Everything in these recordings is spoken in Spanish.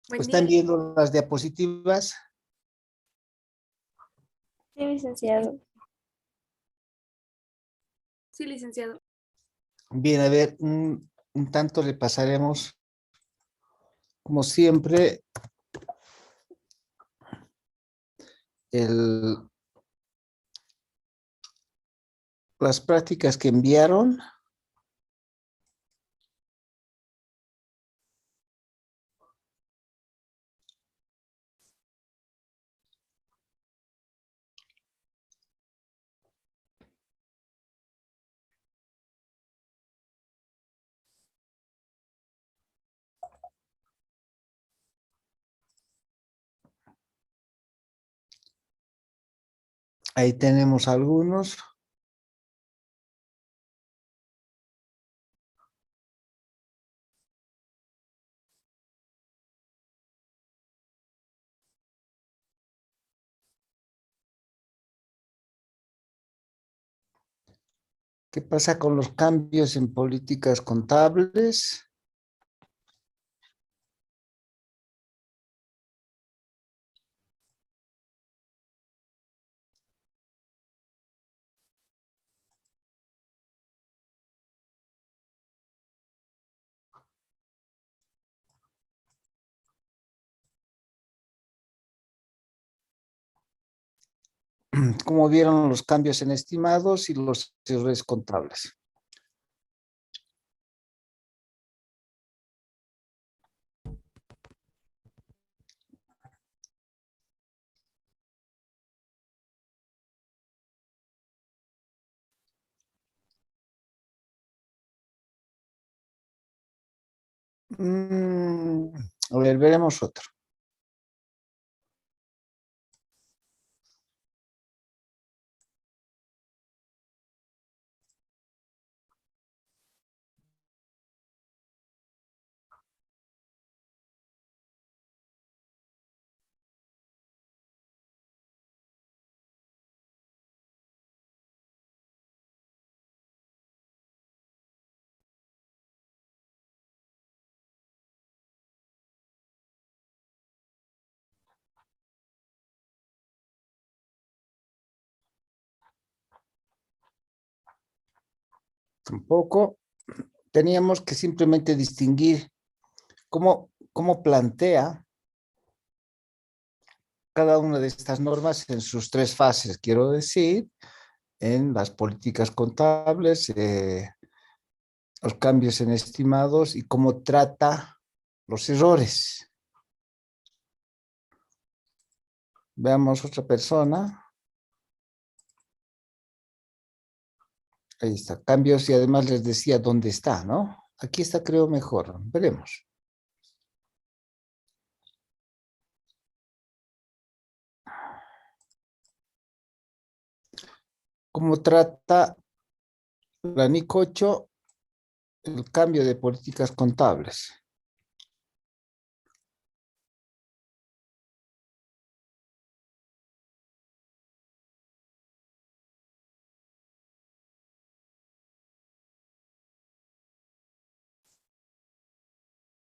Buen ¿Están día. viendo las diapositivas? Sí, licenciado. Sí, licenciado. Bien, a ver, un tanto repasaremos, como siempre, el, las prácticas que enviaron. Ahí tenemos algunos. ¿Qué pasa con los cambios en políticas contables? ¿Cómo vieron los cambios en estimados y los errores contables? Mm, a ver, veremos otro. Tampoco. Teníamos que simplemente distinguir cómo plantea cada una de estas normas en sus tres fases, quiero decir, en las políticas contables, los cambios en estimados y cómo trata los errores. Veamos otra persona. Ahí está, cambios y además les decía dónde está, ¿no? Aquí está, creo, mejor. Veremos. ¿Cómo trata la NIC 8 el cambio de políticas contables?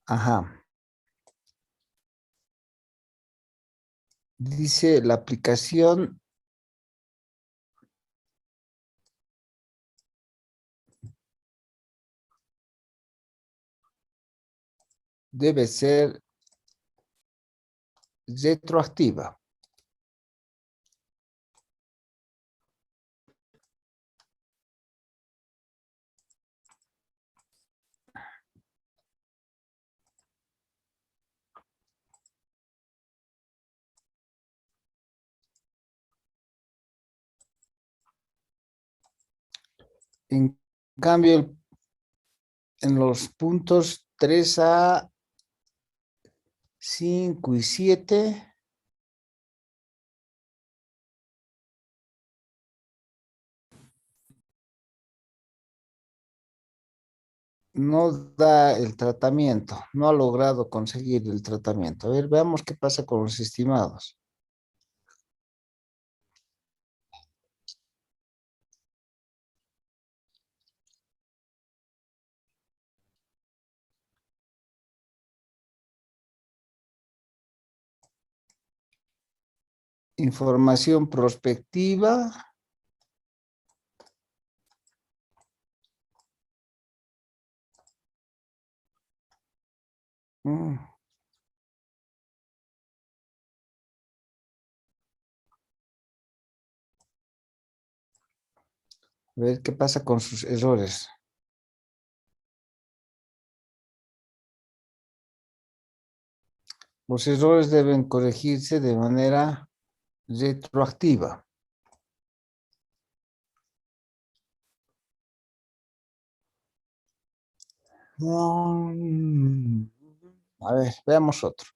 Ajá. Dice la aplicación debe ser retroactiva. En cambio, en los puntos 3A, 5 y 7, no da el tratamiento, no ha logrado conseguir el tratamiento. A ver, veamos qué pasa con los estimados. información prospectiva. Mm. A ver qué pasa con sus errores. Los errores deben corregirse de manera retroactiva. A ver, veamos otro.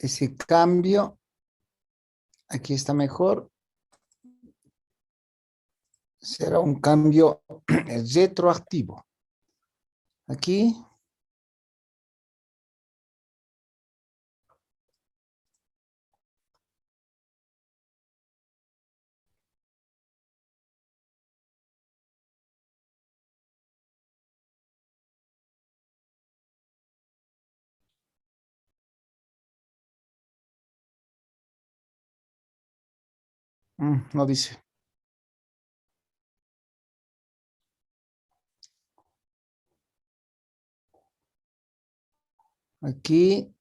Ese cambio, aquí está mejor, será un cambio retroactivo. Aquí, no dice. Aquí,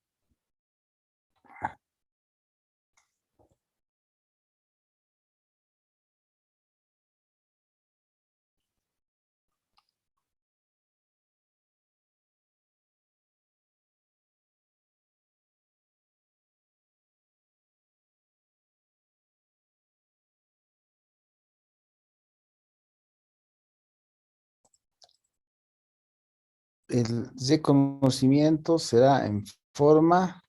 el reconocimiento será en forma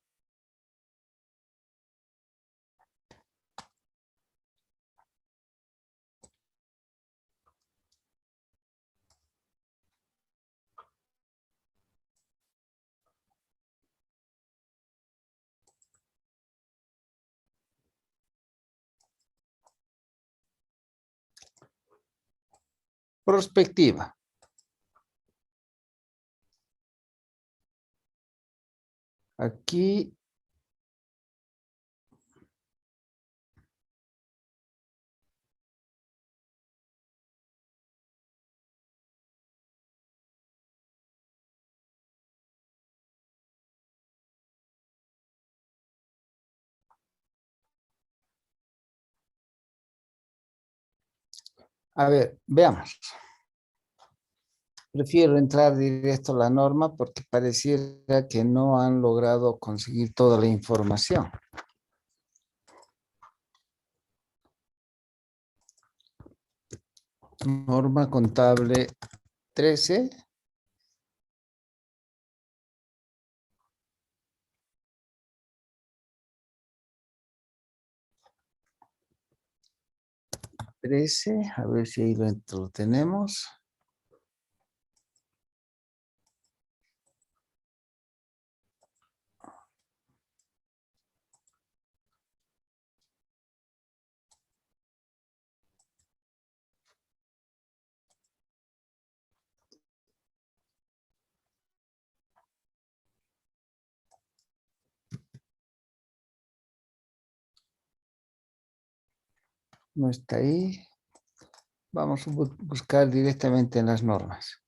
prospectiva. Aquí, a ver, veamos. Prefiero entrar directo a la norma porque pareciera que no han logrado conseguir toda la información. Norma contable 13. A ver si ahí lo tenemos. No está ahí. Vamos a buscar directamente en las normas.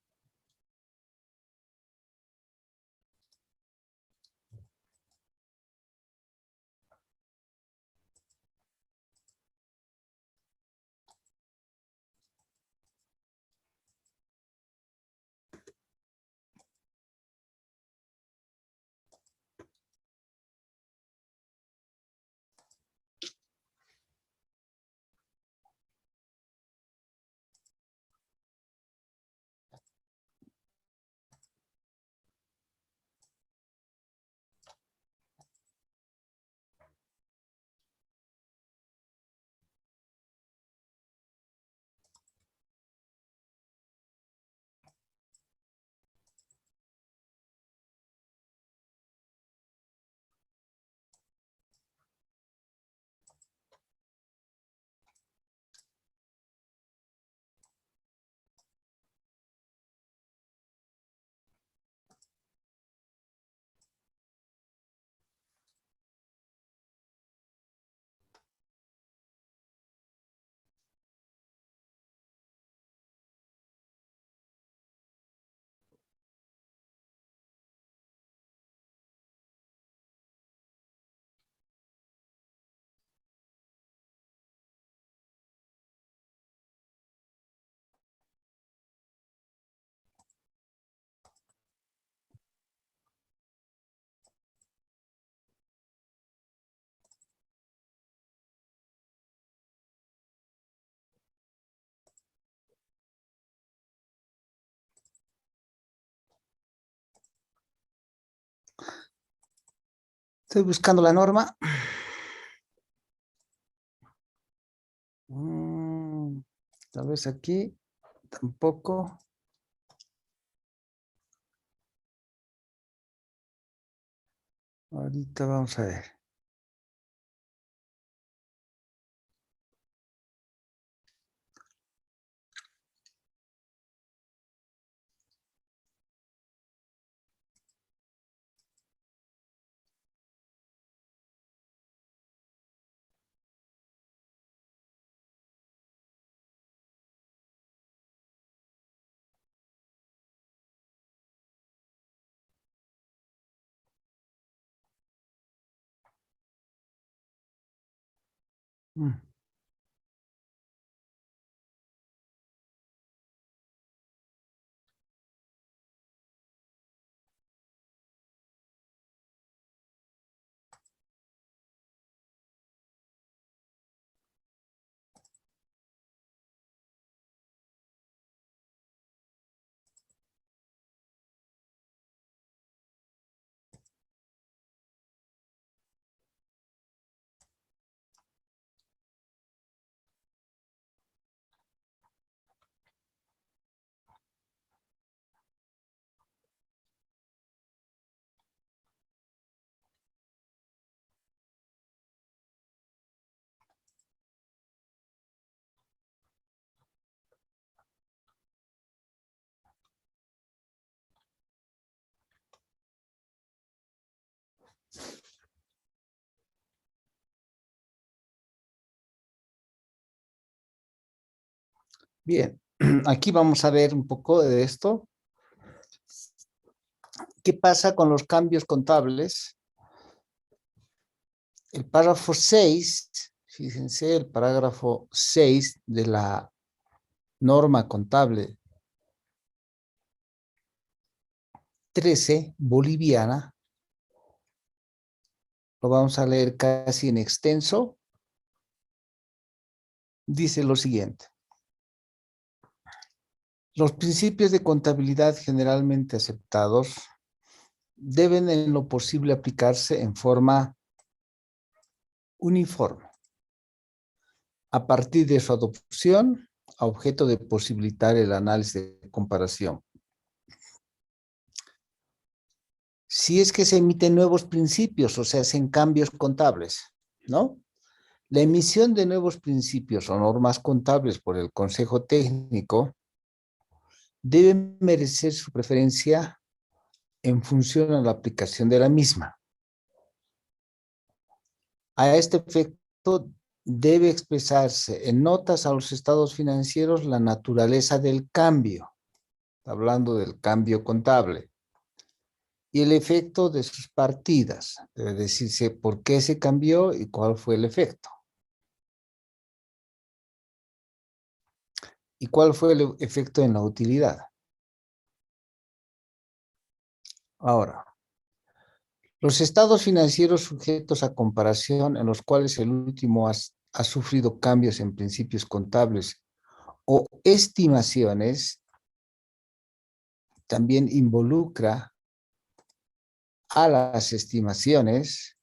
Estoy buscando la norma. Tal vez aquí tampoco. Ahorita vamos a ver. Mm. Bien, aquí vamos a ver un poco de esto. ¿Qué pasa con los cambios contables? El párrafo 6, fíjense, el parágrafo 6 de la norma contable 13 boliviana, lo vamos a leer casi en extenso, dice lo siguiente. Los principios de contabilidad generalmente aceptados deben en lo posible aplicarse en forma uniforme. A partir de su adopción, a objeto de posibilitar el análisis de comparación. Si es que se emiten nuevos principios o se hacen cambios contables, ¿no? La emisión de nuevos principios o normas contables por el Consejo Técnico debe merecer su preferencia en función a la aplicación de la misma. A este efecto, debe expresarse en notas a los estados financieros la naturaleza del cambio, hablando del cambio contable, y el efecto de sus partidas. Debe decirse por qué se cambió y cuál fue el efecto. ¿Y cuál fue el efecto en la utilidad? Ahora, los estados financieros sujetos a comparación en los cuales el último ha sufrido cambios en principios contables o estimaciones, también involucra a las estimaciones,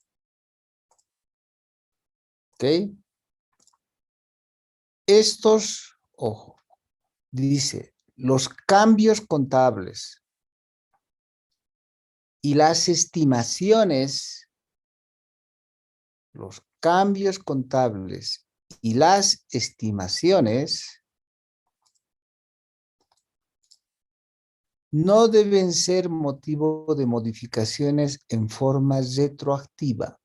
¿ok? Estos, ojo, dice, los cambios contables y las estimaciones, los cambios contables y las estimaciones no deben ser motivo de modificaciones en forma retroactiva.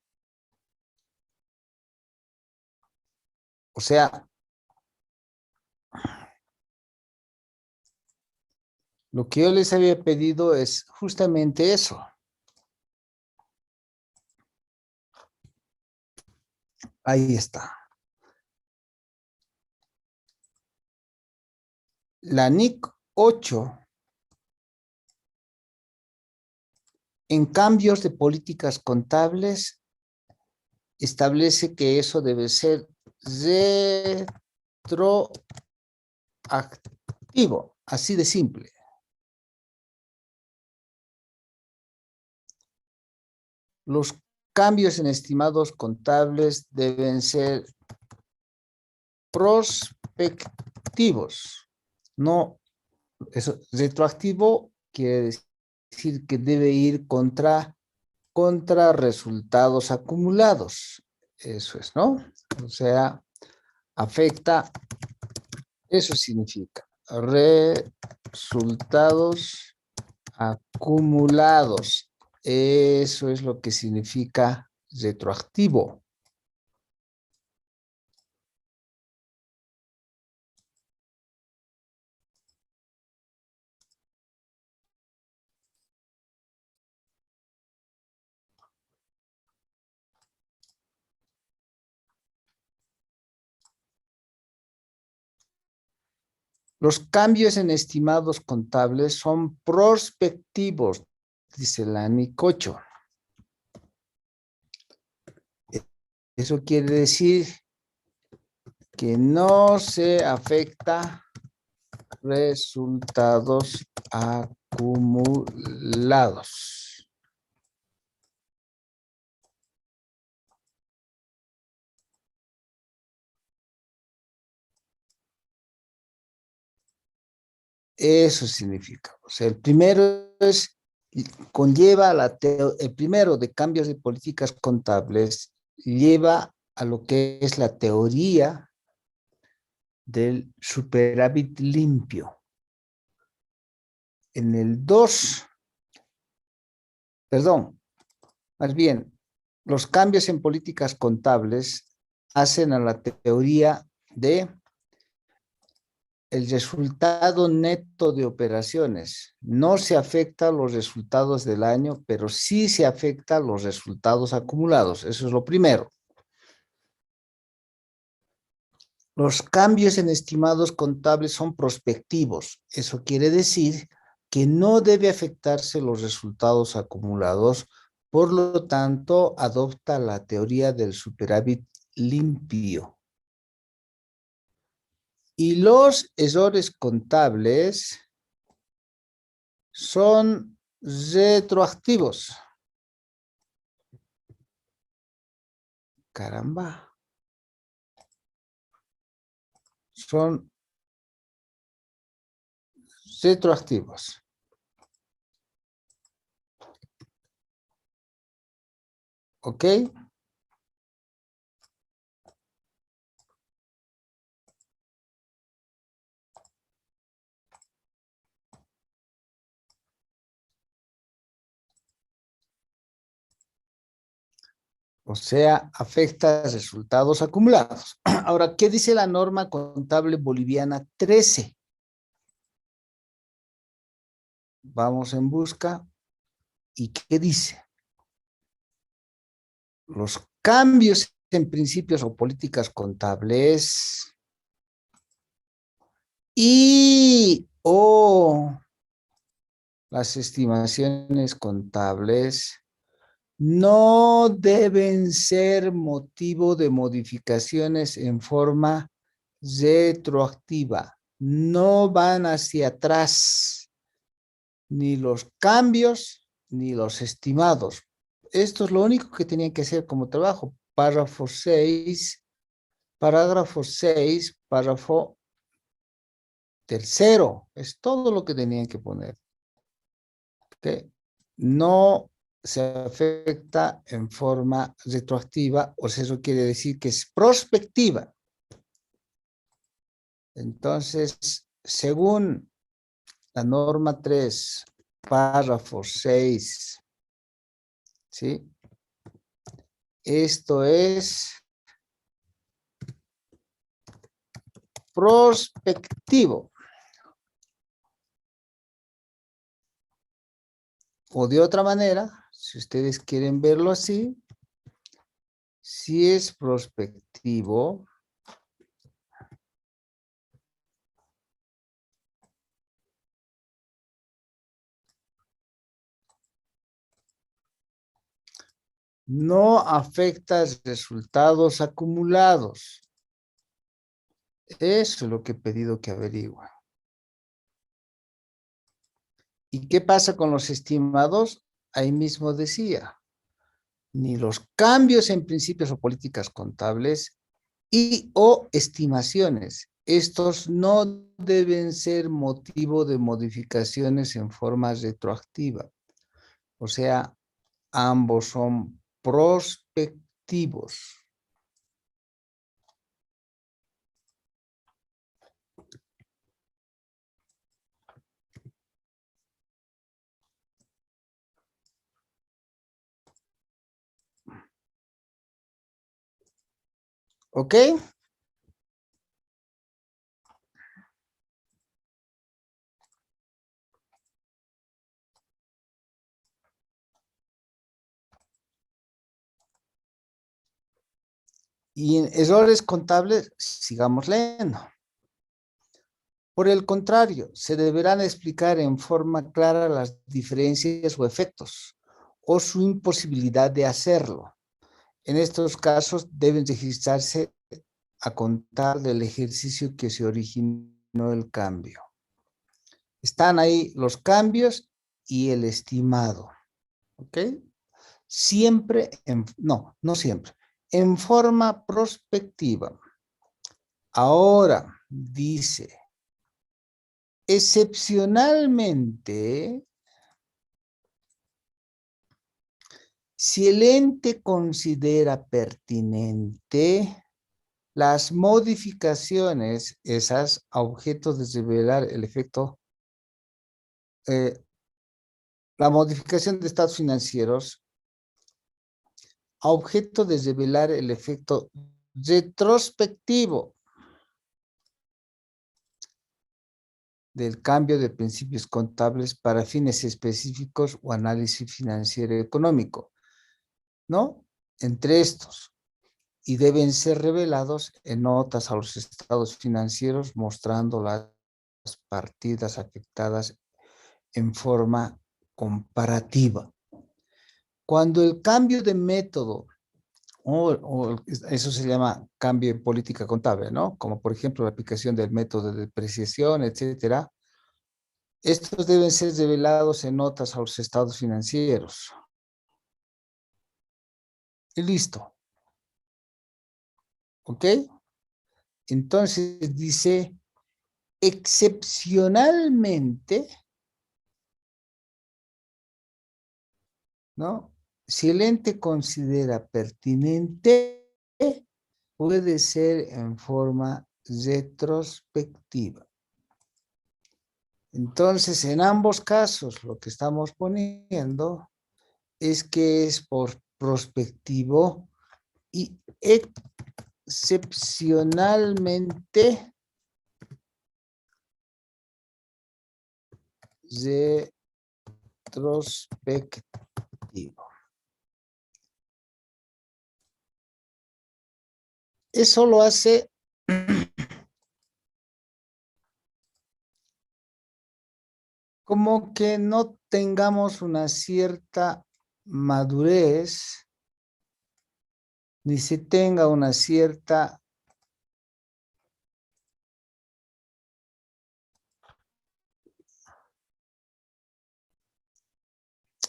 O sea, lo que yo les había pedido es justamente eso. Ahí está. La NIC 8, en cambios de políticas contables, establece que eso debe ser retroactivo, así de simple. Los cambios en estimados contables deben ser prospectivos. No, eso, retroactivo quiere decir que debe ir contra resultados acumulados. Eso es, ¿no? O sea, afecta, eso significa resultados acumulados. Eso es lo que significa retroactivo. Los cambios en estimados contables son prospectivos, dice la Nicocho. Eso quiere decir que no se afecta resultados acumulados. Eso significa. O sea, el primero es, conlleva el primero de cambios de políticas contables, lleva a lo que es la teoría del superávit limpio. En el 2, perdón, más bien, los cambios en políticas contables hacen a la teoría de el resultado neto de operaciones. No se afecta a los resultados del año, pero sí se afecta a los resultados acumulados. Eso es lo primero. Los cambios en estimados contables son prospectivos. Eso quiere decir que no debe afectarse los resultados acumulados, por lo tanto, adopta la teoría del superávit limpio. Y los errores contables son retroactivos. Caramba. Son retroactivos. ¿Ok? O sea, afecta resultados acumulados. Ahora, ¿qué dice la norma contable boliviana 13? Vamos en busca. ¿Y qué dice? Los cambios en principios o políticas contables y o las estimaciones contables no deben ser motivo de modificaciones en forma retroactiva. No van hacia atrás ni los cambios ni los estimados. Esto es lo único que tenían que hacer como trabajo. Párrafo 6, parágrafo 6, párrafo tercero. Es todo lo que tenían que poner. ¿Okay? No se afecta en forma retroactiva, o sea, eso quiere decir que es prospectiva. Entonces, según la norma 3, párrafo 6, ¿sí? Esto es prospectivo. O de otra manera, si ustedes quieren verlo así, si es prospectivo, no afecta resultados acumulados. Eso es lo que he pedido que averigüen. ¿Y qué pasa con los estimados? Ahí mismo decía, ni los cambios en principios o políticas contables y o estimaciones. Estos no deben ser motivo de modificaciones en forma retroactiva. O sea, ambos son prospectivos. ¿Ok? Y en errores contables, sigamos leyendo. Por el contrario, se deberán explicar en forma clara las diferencias o efectos, o su imposibilidad de hacerlo. En estos casos deben registrarse a contar del ejercicio que se originó el cambio. Están ahí los cambios y el estimado. ¿Ok? Siempre, no siempre, en forma prospectiva. Ahora, dice, excepcionalmente, si el ente considera pertinente las modificaciones, esas a objeto de revelar el efecto, la modificación de estados financieros, a objeto de revelar el efecto retrospectivo del cambio de principios contables para fines específicos o análisis financiero y económico, ¿no? Entre estos, y deben ser revelados en notas a los estados financieros mostrando las partidas afectadas en forma comparativa. Cuando el cambio de método, o eso se llama cambio en política contable, ¿no? Como por ejemplo la aplicación del método de depreciación, etcétera. Estos deben ser revelados en notas a los estados financieros. Y listo. ¿Ok? Entonces dice, excepcionalmente, ¿no? Si el ente considera pertinente, puede ser en forma retrospectiva. Entonces, en ambos casos, lo que estamos poniendo es que es por prospectivo y excepcionalmente retrospectivo. Eso lo hace como que no tengamos una cierta madurez, ni se tenga una cierta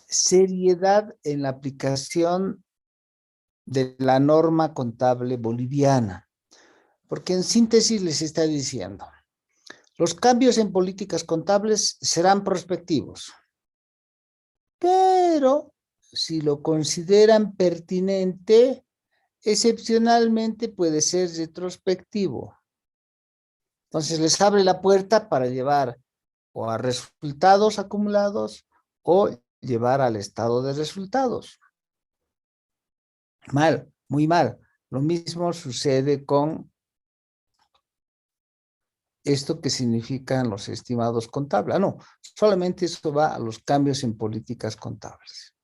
seriedad en la aplicación de la norma contable boliviana. Porque en síntesis les está diciendo, los cambios en políticas contables serán prospectivos, pero si lo consideran pertinente, excepcionalmente puede ser retrospectivo. Entonces les abre la puerta para llevar o a resultados acumulados o llevar al estado de resultados. Mal, muy mal. Lo mismo sucede con esto que significan los estimados contables. No, solamente eso va a los cambios en políticas contables.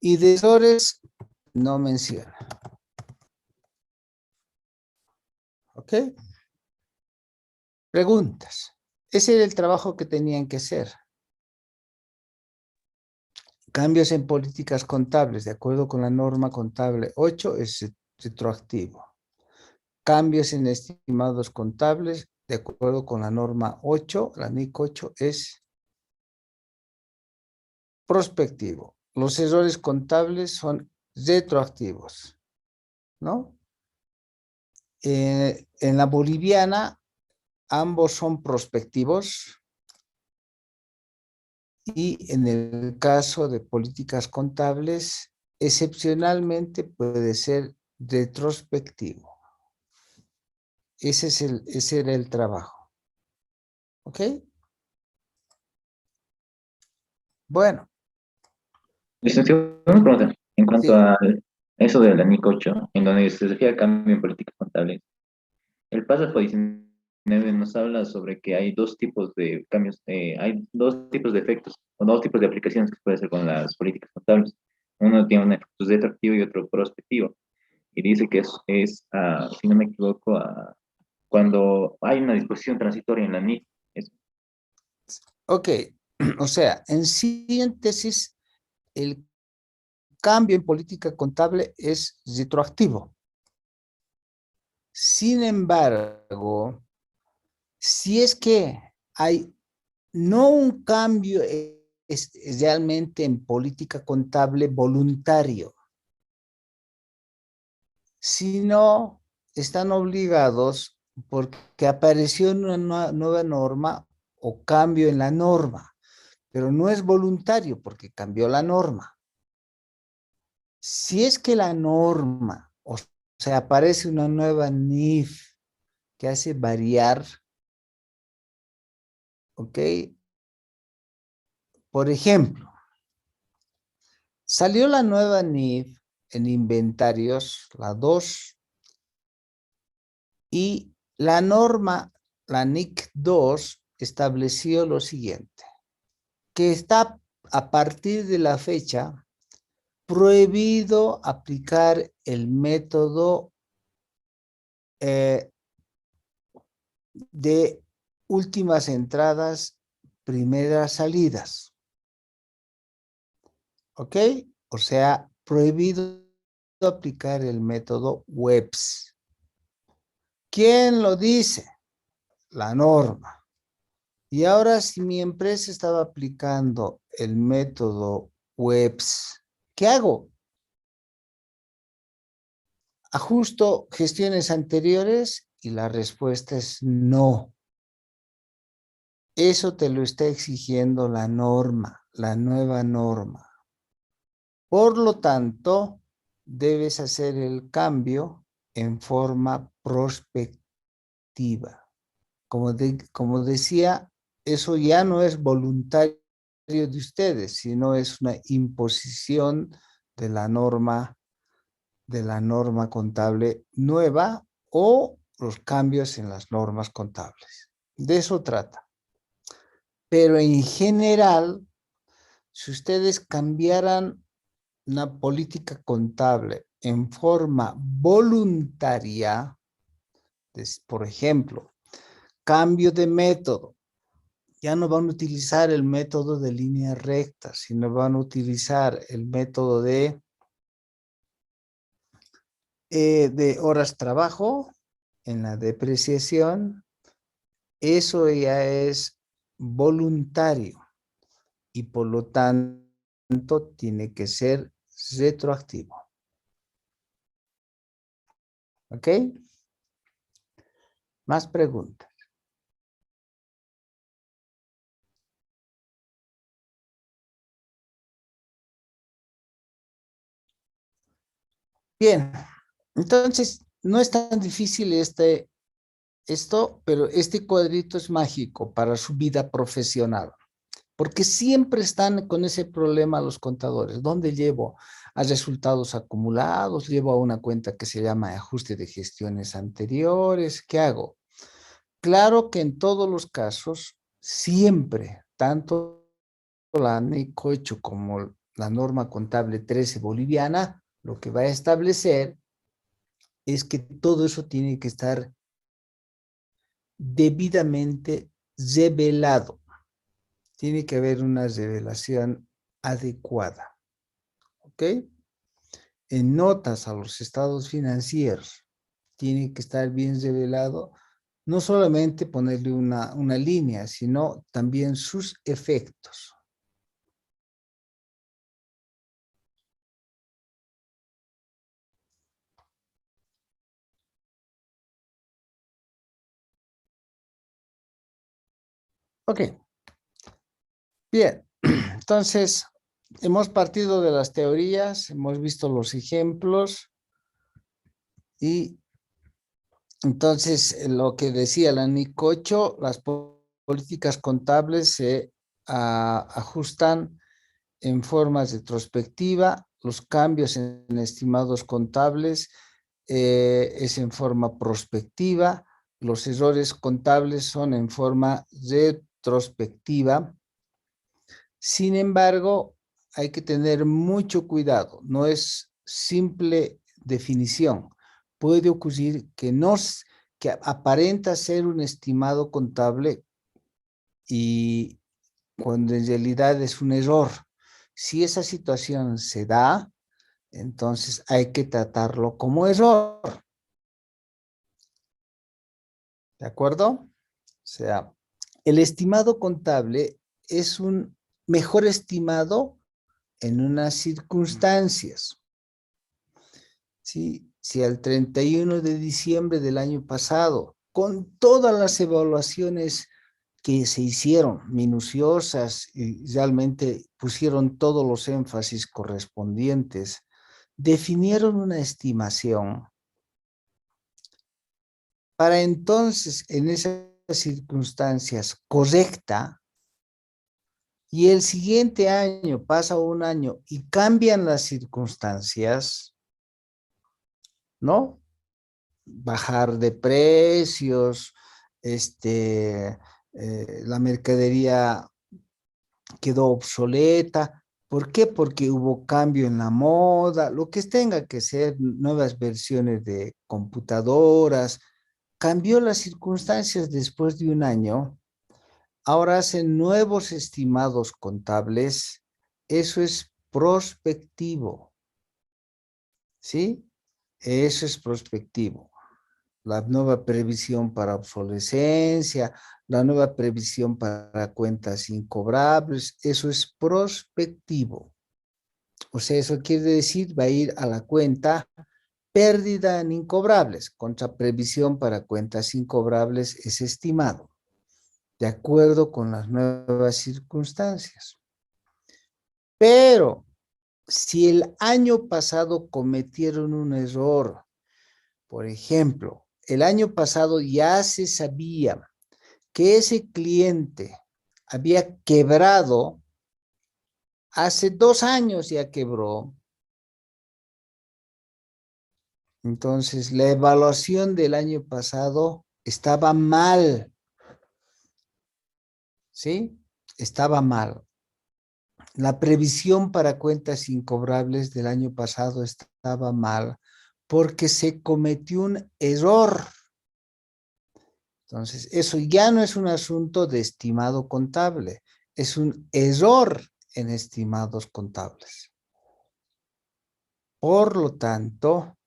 Y de errores no menciona. ¿Ok? Preguntas. Ese era el trabajo que tenían que hacer. Cambios en políticas contables, de acuerdo con la norma contable 8, es retroactivo. Cambios en estimados contables, de acuerdo con la norma 8, la NIC 8, es prospectivo. los errores contables son retroactivos, ¿no? En la boliviana, ambos son prospectivos y en el caso de políticas contables, excepcionalmente puede ser retrospectivo. Ese era el trabajo. ¿Ok? Bueno, Licenciado, una pregunta. En cuanto sí. a eso de la NIC 8, en donde se refiere al cambio en políticas contables, el párrafo 19 nos habla sobre que hay dos tipos de cambios, hay dos tipos de efectos, o dos tipos de aplicaciones que se puede hacer con las políticas contables. Uno tiene un efecto retroactivo y otro prospectivo. Y dice que si no me equivoco, cuando hay una disposición transitoria en la NIC. Ok, o sea, en síntesis, el cambio en política contable es retroactivo. Sin embargo, si es que hay no un cambio es realmente en política contable voluntario, sino están obligados porque apareció una nueva norma o cambio en la norma, pero no es voluntario porque cambió la norma. Si es que la norma, o sea, aparece una nueva NIF que hace variar, ¿ok? Por ejemplo, salió la nueva NIF en inventarios, la 2, y la norma, la NIC 2, estableció lo siguiente, que está a partir de la fecha prohibido aplicar el método de últimas entradas, primeras salidas. ¿Ok? O sea, prohibido aplicar el método WEBS. ¿Quién lo dice? La norma. Y ahora, si mi empresa estaba aplicando el método WEBS, ¿qué hago? ¿Ajusto gestiones anteriores? Y la respuesta es no. Eso te lo está exigiendo la norma, la nueva norma. Por lo tanto, debes hacer el cambio en forma prospectiva. Como decía, eso ya no es voluntario de ustedes, sino es una imposición de la norma contable nueva o los cambios en las normas contables. De eso trata. Pero en general, si ustedes cambiaran una política contable en forma voluntaria, por ejemplo, cambio de método, ya no van a utilizar el método de línea recta, sino van a utilizar el método de horas trabajo en la depreciación. Eso ya es voluntario y por lo tanto tiene que ser retroactivo. ¿Ok? Más preguntas. Bien, entonces no es tan difícil esto, pero este cuadrito es mágico para su vida profesional, porque siempre están con ese problema los contadores. ¿Dónde llevo a resultados acumulados? ¿Llevo a una cuenta que se llama ajuste de gestiones anteriores? ¿Qué hago? Claro que en todos los casos, siempre, tanto la NIC 8 como la norma contable 13 boliviana, lo que va a establecer es que todo eso tiene que estar debidamente revelado. Tiene que haber una revelación adecuada. ¿Ok? En notas a los estados financieros, tiene que estar bien revelado, no solamente ponerle una línea, sino también sus efectos. Ok, bien. Entonces, hemos partido de las teorías, hemos visto los ejemplos y entonces lo que decía la Nicocho, las políticas contables se ajustan en formas retrospectiva, los cambios en estimados contables es en forma prospectiva, los errores contables son en forma retrospectiva. Sin embargo, hay que tener mucho cuidado, no es simple definición. Puede ocurrir que aparenta ser un estimado contable y cuando en realidad es un error. Si esa situación se da, entonces hay que tratarlo como error. ¿De acuerdo? O sea, el estimado contable es un mejor estimado en unas circunstancias. ¿Sí? Si al 31 de diciembre del año pasado, con todas las evaluaciones que se hicieron, minuciosas y realmente pusieron todos los énfasis correspondientes, definieron una estimación para entonces, en esas circunstancias, correcta, y el siguiente año pasa un año y cambian las circunstancias, ¿no? Bajar de precios, la mercadería quedó obsoleta. ¿Por qué? Porque hubo cambio en la moda, lo que tenga que ser, nuevas versiones de computadoras, cambió las circunstancias después de un año, ahora hacen nuevos estimados contables, eso es prospectivo, ¿sí? Eso es prospectivo. La nueva previsión para obsolescencia, la nueva previsión para cuentas incobrables, eso es prospectivo. O sea, eso quiere decir, va a ir a la cuenta pérdida en incobrables, contra previsión para cuentas incobrables es estimado, de acuerdo con las nuevas circunstancias. Pero si el año pasado cometieron un error, por ejemplo, el año pasado ya se sabía que ese cliente había quebrado, hace 2 años ya quebró, entonces la evaluación del año pasado estaba mal, ¿sí? Estaba mal. La previsión para cuentas incobrables del año pasado estaba mal porque se cometió un error. Entonces, eso ya no es un asunto de estimado contable, es un error en estimados contables. Por lo tanto,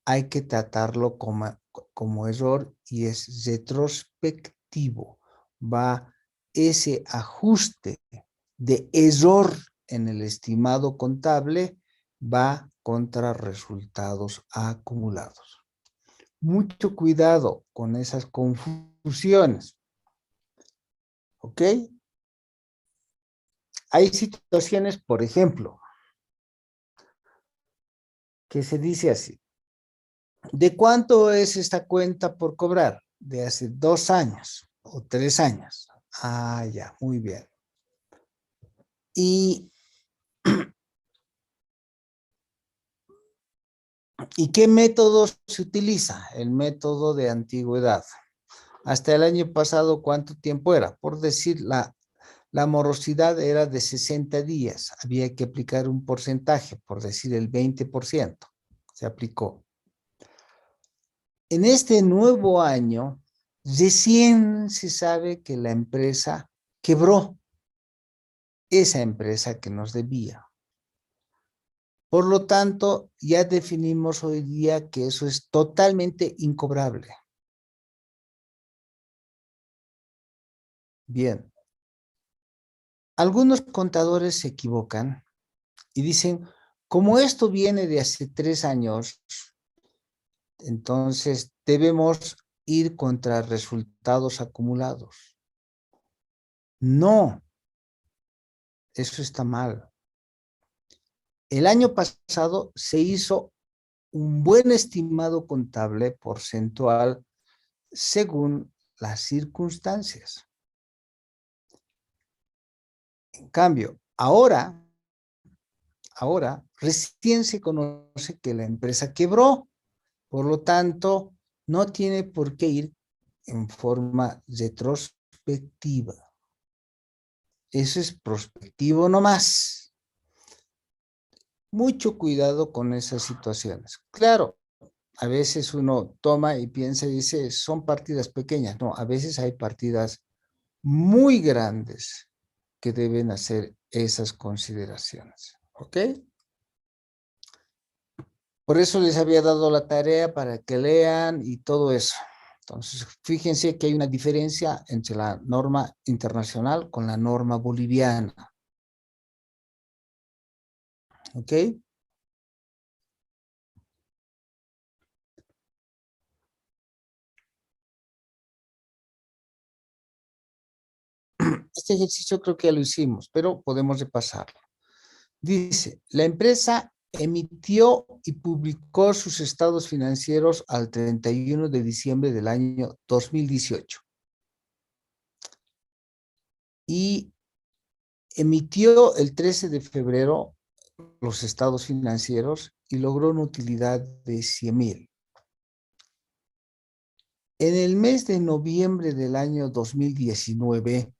hay que tratarlo como error y es retrospectivo. Va ese ajuste de error en el estimado contable, va contra resultados acumulados. Mucho cuidado con esas confusiones. ¿Ok? Hay situaciones, por ejemplo, que se dice así. ¿De cuánto es esta cuenta por cobrar? De hace 2 años o 3 años. Ah, ya, muy bien. ¿Y qué método se utiliza? El método de antigüedad. Hasta el año pasado, ¿cuánto tiempo era? Por decir, la morosidad era de 60 días. Había que aplicar un porcentaje, por decir el 20%. Se aplicó. En este nuevo año, recién se sabe que la empresa quebró, esa empresa que nos debía. Por lo tanto, ya definimos hoy día que eso es totalmente incobrable. Bien. Algunos contadores se equivocan y dicen, como esto viene de hace 3 años, entonces debemos ir contra resultados acumulados. No, eso está mal. El año pasado se hizo un buen estimado contable porcentual según las circunstancias. En cambio, ahora recién se conoce que la empresa quebró, por lo tanto, no tiene por qué ir en forma retrospectiva. Eso es prospectivo nomás. Mucho cuidado con esas situaciones. Claro, a veces uno toma y piensa y dice, son partidas pequeñas. No, a veces hay partidas muy grandes que deben hacer esas consideraciones. ¿Ok? Por eso les había dado la tarea para que lean y todo eso. Entonces, fíjense que hay una diferencia entre la norma internacional con la norma boliviana. ¿Ok? Este ejercicio creo que ya lo hicimos, pero podemos repasarlo. Dice, la empresa emitió y publicó sus estados financieros al 31 de diciembre del año 2018. Y emitió el 13 de febrero los estados financieros y logró una utilidad de 100,000. En el mes de noviembre del año 2019,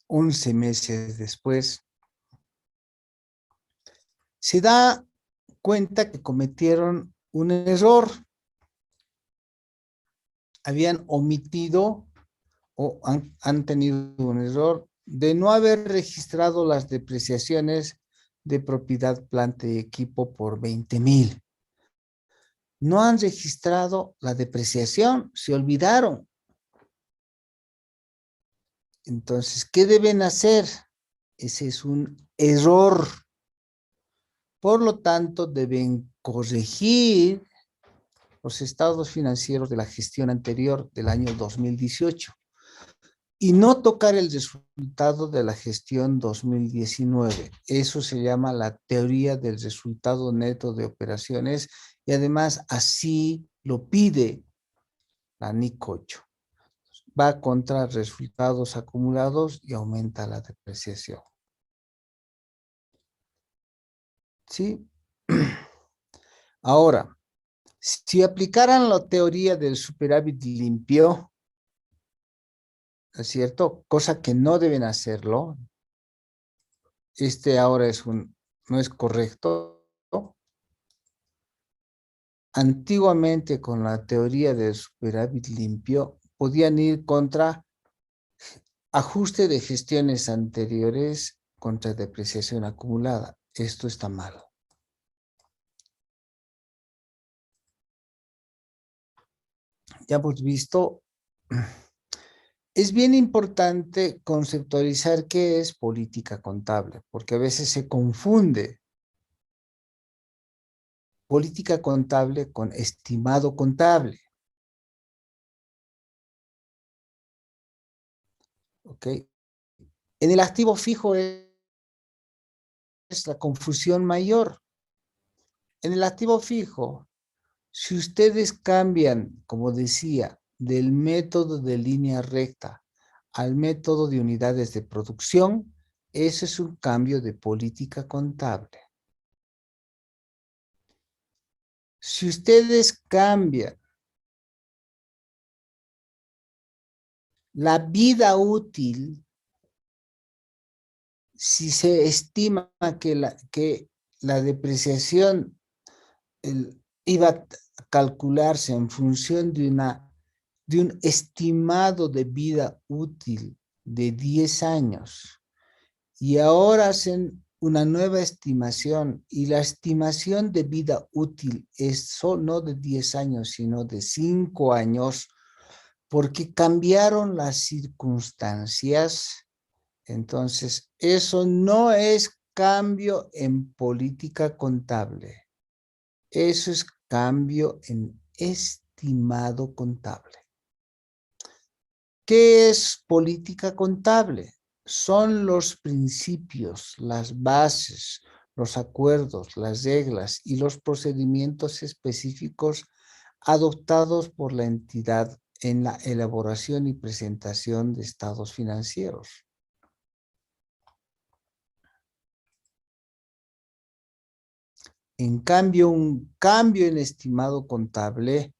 11 meses después, se da cuenta que cometieron un error. Habían omitido o han tenido un error de no haber registrado las depreciaciones de propiedad, planta y equipo por 20,000. No han registrado la depreciación, se olvidaron. Entonces, ¿qué deben hacer? Ese es un error. Por lo tanto, deben corregir los estados financieros de la gestión anterior del año 2018 y no tocar el resultado de la gestión 2019. Eso se llama la teoría del resultado neto de operaciones y además así lo pide la NIC 8. Va contra resultados acumulados y aumenta la depreciación. ¿Sí? Ahora, si aplicaran la teoría del superávit limpio, ¿es cierto? Cosa que no deben hacerlo. Ahora no es correcto. Antiguamente, con la teoría del superávit limpio, podían ir contra ajuste de gestiones anteriores contra depreciación acumulada. Esto está mal. Ya hemos visto, es bien importante conceptualizar qué es política contable, porque a veces se confunde política contable con estimado contable. ¿Ok? En el activo fijo es la confusión mayor. En el activo fijo, si ustedes cambian, como decía, del método de línea recta al método de unidades de producción, ese es un cambio de política contable. Si ustedes cambian la vida útil, si se estima que la depreciación iba a calcularse en función de un estimado de vida útil de 10 años y ahora hacen una nueva estimación y la estimación de vida útil es no de 10 años, sino de 5 años, porque cambiaron las circunstancias. Entonces, eso no es cambio en política contable. Eso es cambio en estimado contable. ¿Qué es política contable? Son los principios, las bases, los acuerdos, las reglas y los procedimientos específicos adoptados por la entidad en la elaboración y presentación de estados financieros. En cambio, un cambio en estimado contable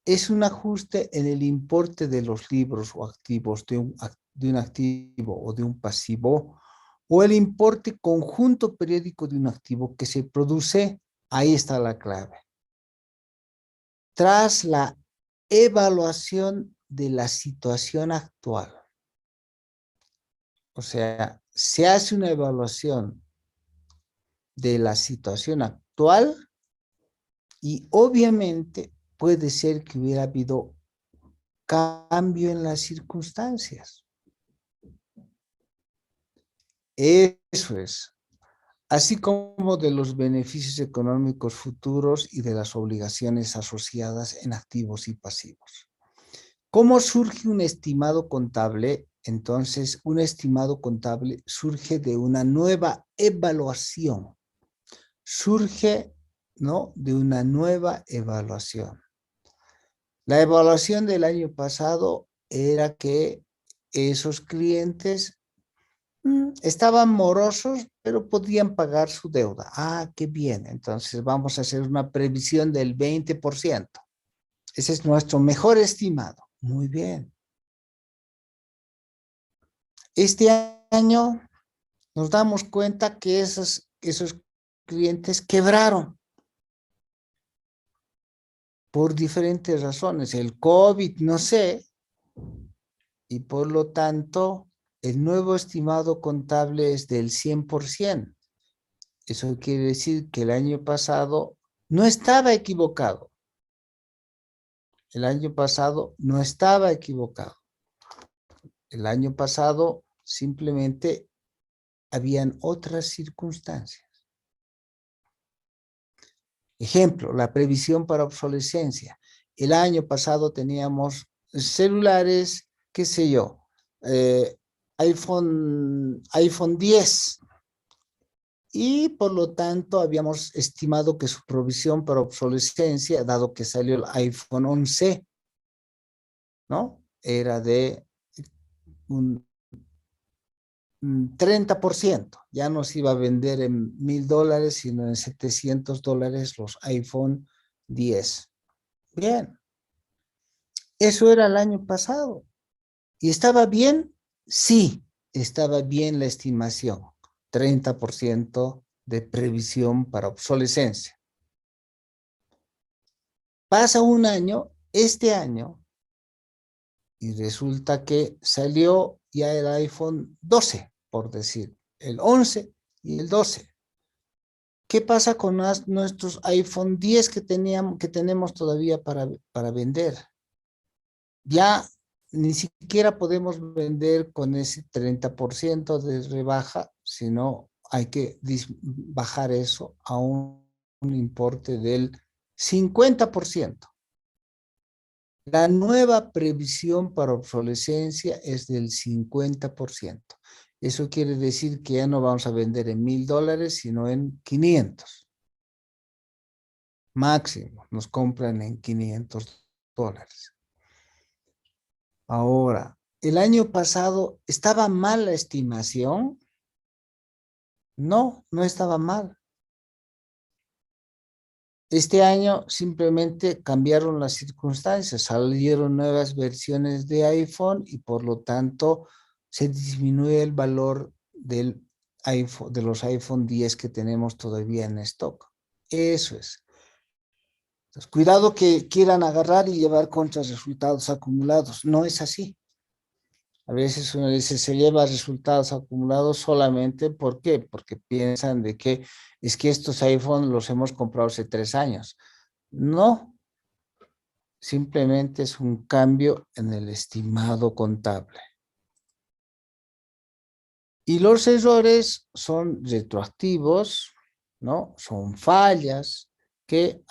es un ajuste en el importe de los libros o activos de un activo o de un pasivo, o el importe conjunto periódico de un activo que se produce, ahí está la clave, tras la evaluación de la situación actual. O sea, se hace una evaluación de la situación actual y obviamente puede ser que hubiera habido cambio en las circunstancias. Eso es. Así como de los beneficios económicos futuros y de las obligaciones asociadas en activos y pasivos. ¿Cómo surge un estimado contable? Entonces, un estimado contable surge de una nueva evaluación. Surge, ¿no?, de una nueva evaluación. La evaluación del año pasado era que esos clientes estaban morosos, pero podían pagar su deuda. Ah, qué bien. Entonces vamos a hacer una previsión del 20%. Ese es nuestro mejor estimado. Muy bien. Este año nos damos cuenta que esos clientes quebraron por diferentes razones. El COVID, no sé, y por lo tanto, el nuevo estimado contable es del 100%. Eso quiere decir que el año pasado no estaba equivocado. El año pasado no estaba equivocado. El año pasado simplemente habían otras circunstancias. Ejemplo, la previsión para obsolescencia. El año pasado teníamos celulares, qué sé yo, iPhone 10. Y por lo tanto habíamos estimado que su provisión para obsolescencia, dado que salió el iPhone 11, ¿no?, era de un 30%. Ya no se iba a vender en $1,000, sino en $700 los iPhone 10. Bien. Eso era el año pasado. ¿Y estaba bien? Sí, estaba bien la estimación. 30% de previsión para obsolescencia. Pasa un año, este año, y resulta que salió ya el iPhone 12, por decir, el 11 y el 12. ¿Qué pasa con nuestros iPhone 10 que tenemos todavía para vender? Ya ni siquiera podemos vender con ese 30% de rebaja, sino hay que bajar eso a un importe del 50%. La nueva previsión para obsolescencia es del 50%. Eso quiere decir que ya no vamos a vender en $1,000, sino en 500. Máximo, nos compran en $500. Ahora, ¿el año pasado estaba mal la estimación? No, no estaba mal. Este año simplemente cambiaron las circunstancias, salieron nuevas versiones de iPhone y por lo tanto se disminuye el valor del iPhone, de los iPhone 10 que tenemos todavía en stock. Eso es. Entonces, cuidado que quieran agarrar y llevar contra resultados acumulados. No es así. A veces uno dice, se lleva resultados acumulados solamente, ¿por qué? Porque piensan de que es que estos iPhones los hemos comprado hace 3 años. No, simplemente es un cambio en el estimado contable. Y los errores son retroactivos, ¿no? Son fallas que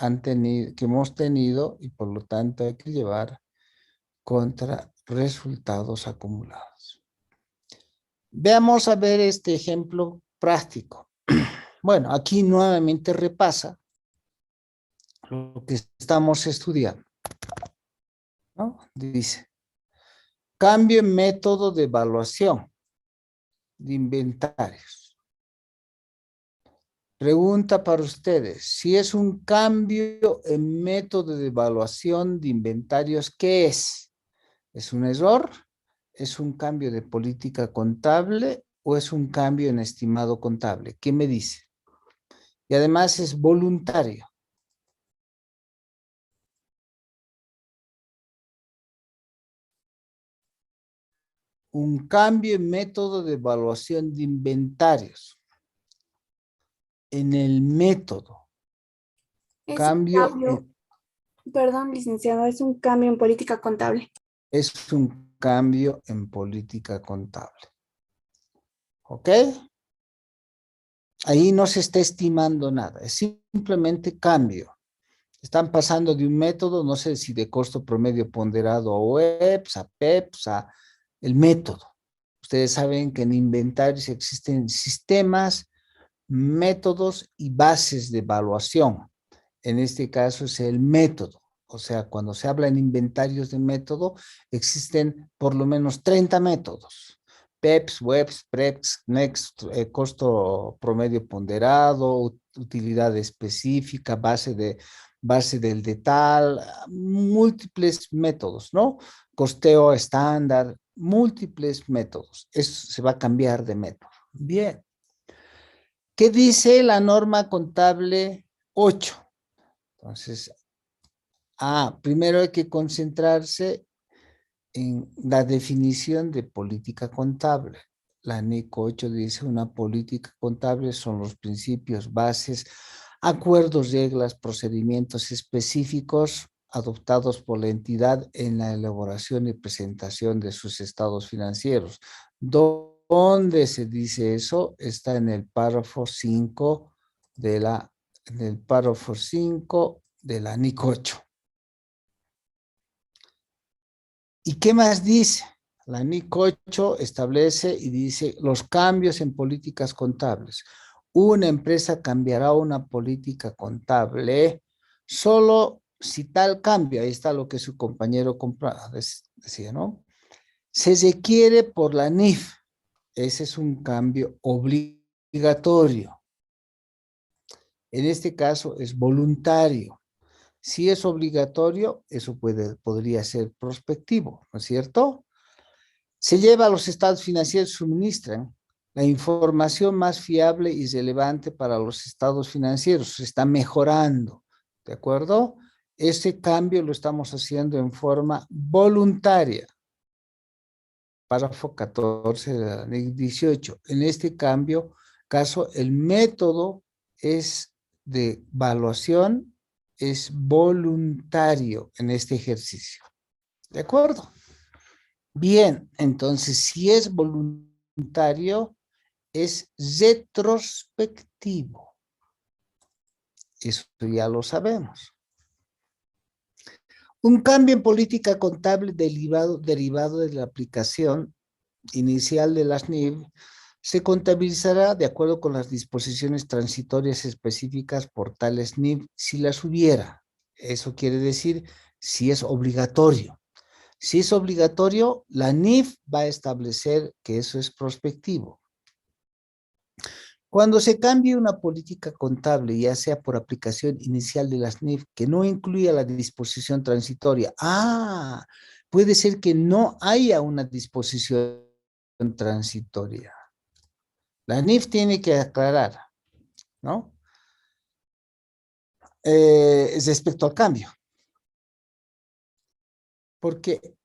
hemos tenido y por lo tanto hay que llevar contra resultados acumulados. Veamos a ver este ejemplo práctico. Bueno, aquí nuevamente repasa lo que estamos estudiando, ¿no? Dice, cambio en método de evaluación de inventarios. Pregunta para ustedes, si es un cambio en método de evaluación de inventarios, ¿qué es? ¿Es un error? ¿Es un cambio de política contable o es un cambio en estimado contable? ¿Qué me dice? Y además es voluntario. Un cambio en método de evaluación de inventarios. En el método. Es un Cambio cambio, perdón, licenciado, es un cambio en política contable. es un cambio en política contable. ¿Ok? Ahí no se está estimando nada, es simplemente cambio. Están pasando de un método, no sé si de costo promedio ponderado a OEPS, a PEPS, a el método. Ustedes saben que en inventarios existen sistemas, métodos y bases de evaluación. En este caso es el método. O sea, cuando se habla en inventarios de método, existen por lo menos 30 métodos. PEPS, WEPS, PREPS, NEXT, costo promedio ponderado, utilidad específica, base del de tal, múltiples métodos, ¿no? Costeo estándar, múltiples métodos. Eso se va a cambiar de método. Bien. ¿Qué dice la norma contable 8? Entonces, primero hay que concentrarse en la definición de política contable. La NIC 8 dice una política contable son los principios, bases, acuerdos, reglas, procedimientos específicos adoptados por la entidad en la elaboración y presentación de sus estados financieros. ¿Dónde se dice eso? Está en el párrafo 5 de la, NIC 8. ¿Y qué más dice? La NIC 8 establece y dice los cambios en políticas contables. Una empresa cambiará una política contable solo si tal cambio, ahí está lo que su compañero decía, ¿no? Se requiere por la NIF. Ese es un cambio obligatorio. En este caso es voluntario. Si es obligatorio, eso podría ser prospectivo, ¿no es cierto? Se lleva a los estados financieros, suministran la información más fiable y relevante para los estados financieros. Se está mejorando, ¿de acuerdo? Ese cambio lo estamos haciendo en forma voluntaria. Párrafo 14 de la ley 18. En este caso, el método es de evaluación es voluntario en este ejercicio. ¿De acuerdo? Bien, entonces si es voluntario, es retrospectivo. Eso ya lo sabemos. Un cambio en política contable derivado de la aplicación inicial de las NIF se contabilizará de acuerdo con las disposiciones transitorias específicas por tales NIF si las hubiera. Eso quiere decir si es obligatorio. Si es obligatorio, la NIF va a establecer que eso es prospectivo. Cuando se cambie una política contable, ya sea por aplicación inicial de las NIF, que no incluya la disposición transitoria, puede ser que no haya una disposición transitoria. La NIF tiene que aclarar, ¿no? Respecto al cambio. Porque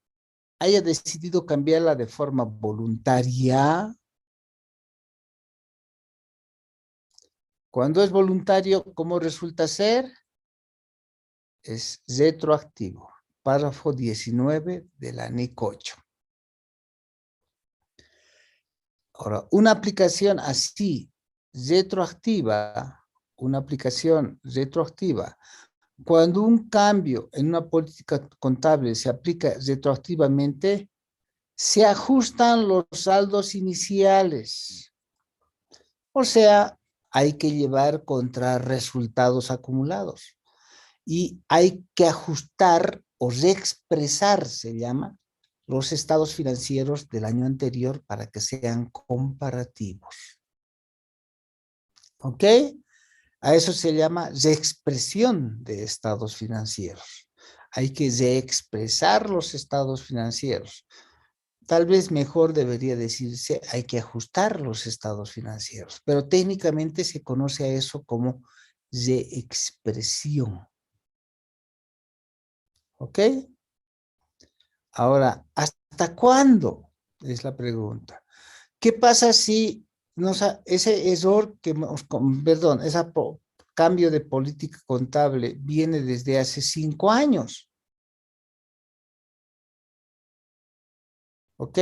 haya decidido cambiarla de forma voluntaria. Cuando es voluntario, ¿cómo resulta ser? Es retroactivo. Párrafo 19 de la NIC 8. Ahora, una aplicación así, retroactiva, una aplicación retroactiva, cuando un cambio en una política contable se aplica retroactivamente, se ajustan los saldos iniciales. O sea, hay que llevar contra resultados acumulados. Y hay que ajustar o reexpresar, se llama, los estados financieros del año anterior para que sean comparativos. ¿Ok? A eso se llama reexpresión de estados financieros. Hay que reexpresar los estados financieros. Tal vez mejor debería decirse, hay que ajustar los estados financieros, pero técnicamente se conoce a eso como reexpresión. ¿Ok? Ahora, ¿hasta cuándo? Es la pregunta. ¿Qué pasa si ese error perdón, ese cambio de política contable viene desde hace 5 años? ¿Ok?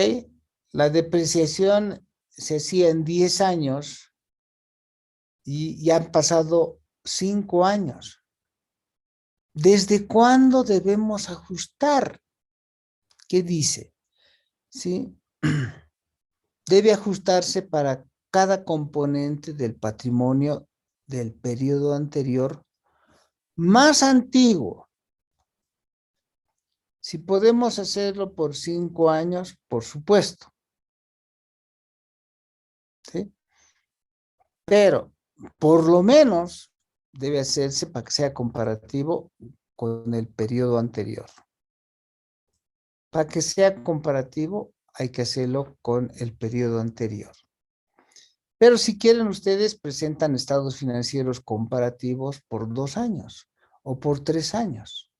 La depreciación se hacía en 10 años y ya han pasado 5 años. ¿Desde cuándo debemos ajustar? ¿Qué dice? ¿Sí? Debe ajustarse para cada componente del patrimonio del periodo anterior más antiguo. Si podemos hacerlo por 5 años, por supuesto. ¿Sí? Pero por lo menos debe hacerse para que sea comparativo con el periodo anterior. Para que sea comparativo, hay que hacerlo con el periodo anterior. Pero si quieren ustedes, presentan estados financieros comparativos por 2 años o por 3 años.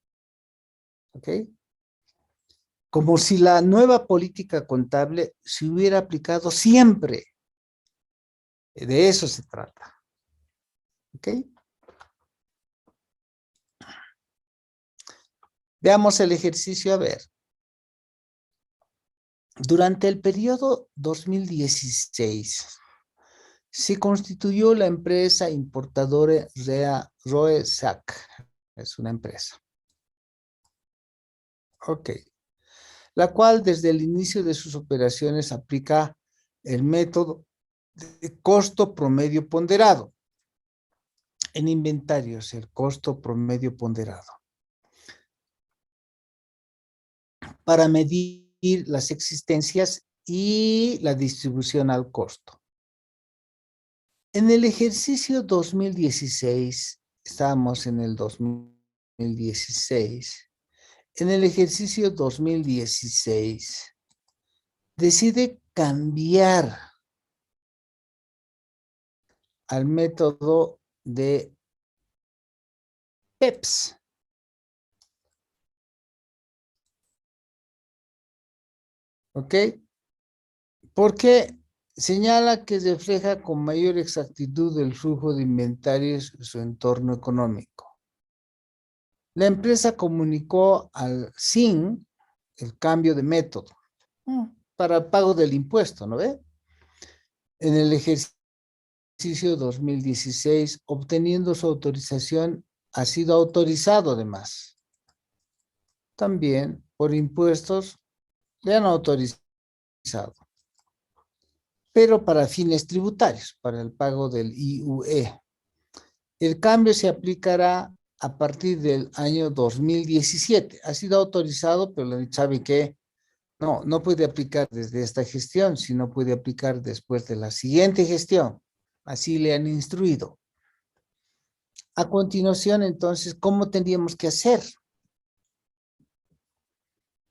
¿Ok? Como si la nueva política contable se hubiera aplicado siempre. De eso se trata. ¿Ok? Veamos el ejercicio a ver. Durante el periodo 2016, se constituyó la empresa importadora Roe-Sac. Es una empresa. Ok. La cual desde el inicio de sus operaciones aplica el método de costo promedio ponderado. En inventarios, el costo promedio ponderado. Para medir las existencias y la distribución al costo. En el ejercicio 2016, estábamos en el 2016, en el ejercicio 2016, decide cambiar al método de PEPS. ¿Ok? Porque señala que refleja con mayor exactitud el flujo de inventarios en su entorno económico. La empresa comunicó al SIN el cambio de método para el pago del impuesto, ¿no ve? En el ejercicio 2016, obteniendo su autorización, ha sido autorizado además. También por impuestos le han autorizado, pero para fines tributarios, para el pago del IUE. El cambio se aplicará a partir del año 2017. Ha sido autorizado, pero ¿sabe qué? No puede aplicar desde esta gestión, sino puede aplicar después de la siguiente gestión. Así le han instruido. A continuación, entonces, ¿cómo tendríamos que hacer?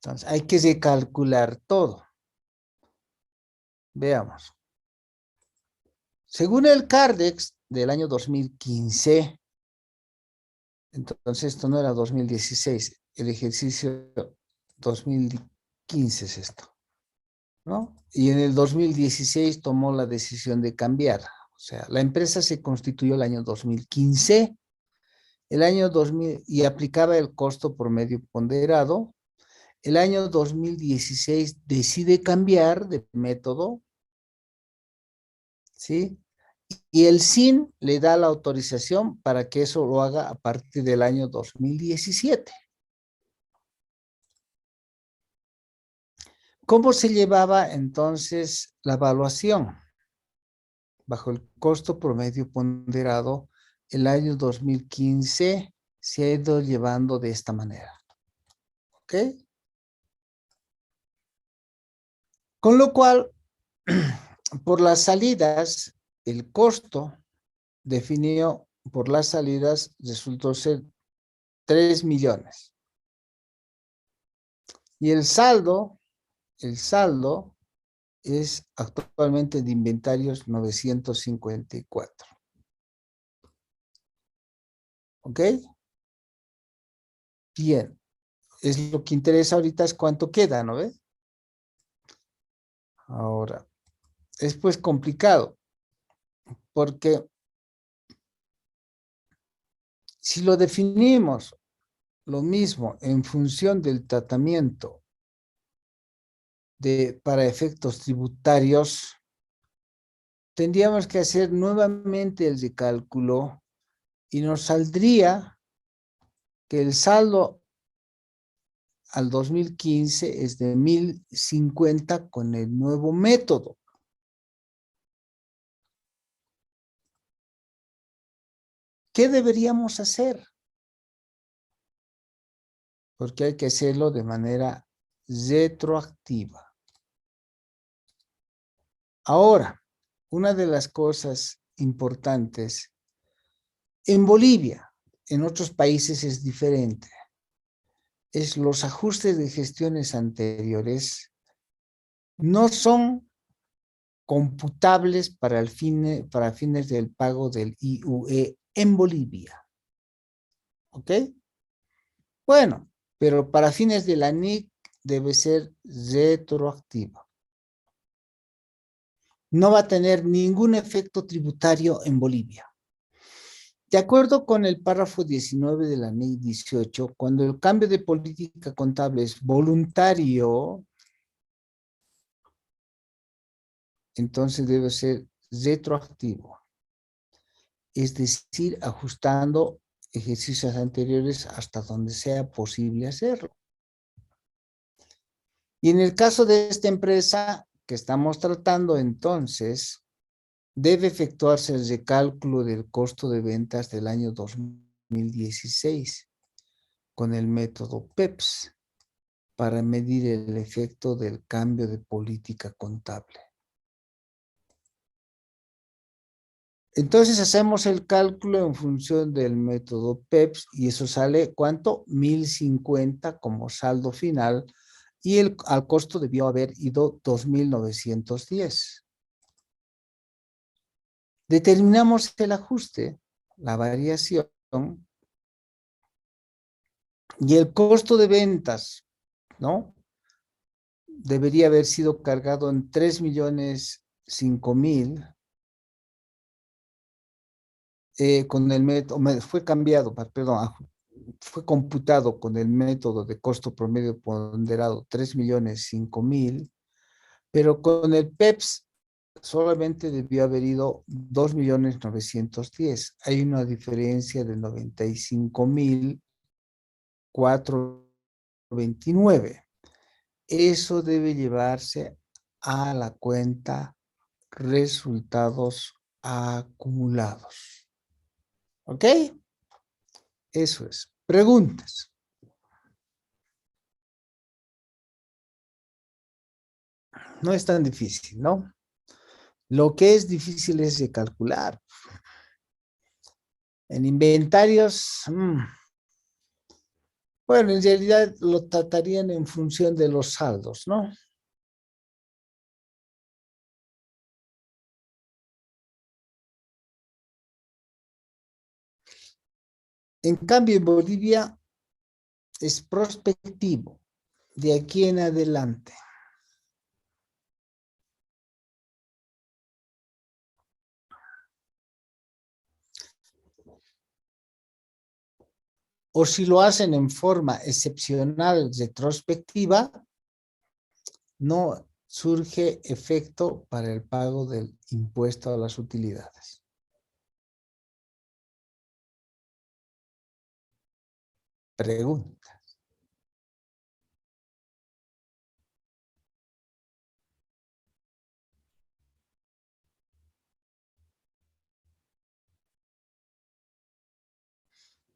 Entonces, hay que recalcular todo. Veamos. Según el CARDEX del año 2015, entonces esto no era 2016, el ejercicio 2015 es esto, ¿no? Y en el 2016 tomó la decisión de cambiar. O sea, la empresa se constituyó el año 2015, el año 2000, y aplicaba el costo promedio ponderado. El año 2016 decide cambiar de método, ¿sí? Y el SIN le da la autorización para que eso lo haga a partir del año 2017. ¿Cómo se llevaba entonces la evaluación? Bajo el costo promedio ponderado, el año 2015 se ha ido llevando de esta manera. ¿Ok? Con lo cual, por las salidas, el costo definido por las salidas resultó ser 3 millones. Y el saldo es actualmente de inventarios 954. ¿Ok? Bien. Es lo que interesa ahorita es cuánto queda, ¿no ve? Ahora, es pues complicado, porque si lo definimos lo mismo en función del tratamiento para efectos tributarios, tendríamos que hacer nuevamente el recálculo y nos saldría que el saldo al 2015 es de 1050 con el nuevo método. ¿Qué deberíamos hacer? Porque hay que hacerlo de manera retroactiva. Ahora, una de las cosas importantes, en Bolivia, en otros países es diferente, es los ajustes de gestiones anteriores no son computables para fines del pago del IUE en Bolivia. ¿Ok? Bueno, pero para fines de la NIC debe ser retroactivo. No va a tener ningún efecto tributario en Bolivia. De acuerdo con el párrafo 19 de la Ley 18, cuando el cambio de política contable es voluntario, entonces debe ser retroactivo. Es decir, ajustando ejercicios anteriores hasta donde sea posible hacerlo. Y en el caso de esta empresa que estamos tratando, entonces, debe efectuarse el recálculo del costo de ventas del año 2016 con el método PEPS para medir el efecto del cambio de política contable. Entonces hacemos el cálculo en función del método PEPS y eso sale, ¿cuánto? 1050 como saldo final y al costo debió haber ido 2910. Determinamos el ajuste, la variación, y el costo de ventas, ¿no? Debería haber sido cargado en 3.005.000 con el método, fue cambiado, perdón, fue computado con el método de costo promedio ponderado 3.005.000, pero con el PEPS solamente debió haber ido 2.910.000. Hay una diferencia de 95.429. Eso debe llevarse a la cuenta resultados acumulados. ¿Ok? Eso es. Preguntas. No es tan difícil, ¿no? Lo que es difícil es de calcular. En inventarios, bueno, en realidad lo tratarían en función de los saldos, ¿no? En cambio, en Bolivia es prospectivo, de aquí en adelante. O si lo hacen en forma excepcional retrospectiva, no surge efecto para el pago del impuesto a las utilidades. pregunta.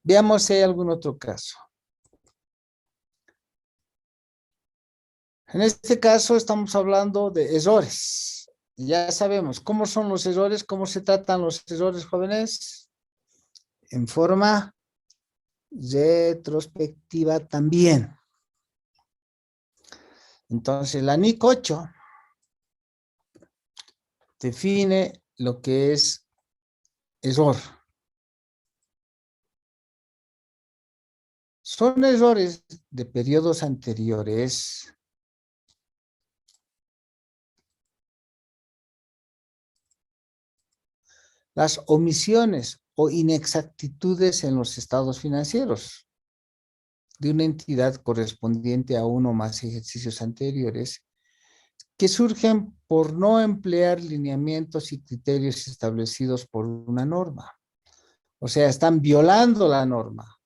Veamos si hay algún otro caso. En este caso estamos hablando de errores. Ya sabemos cómo son los errores, cómo se tratan los errores, jóvenes. En forma retrospectiva también. Entonces, la NIC 8 define lo que es error. Son errores de periodos anteriores las omisiones o inexactitudes en los estados financieros de una entidad correspondiente a uno o más ejercicios anteriores que surgen por no emplear lineamientos y criterios establecidos por una norma. O sea, están violando la norma,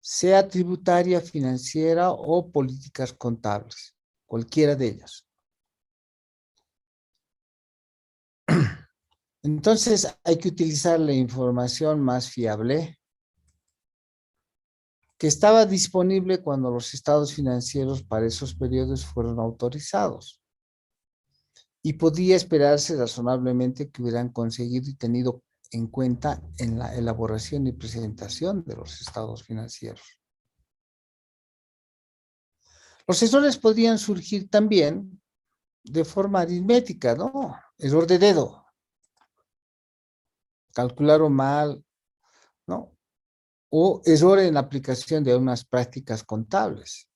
sea tributaria, financiera o políticas contables, cualquiera de ellas. Entonces, hay que utilizar la información más fiable que estaba disponible cuando los estados financieros para esos periodos fueron autorizados. Y podía esperarse razonablemente que hubieran conseguido y tenido en cuenta en la elaboración y presentación de los estados financieros. Los errores podrían surgir también de forma aritmética, ¿no? Error de dedo. Calcularon mal, ¿no? O error en la aplicación de unas prácticas contables.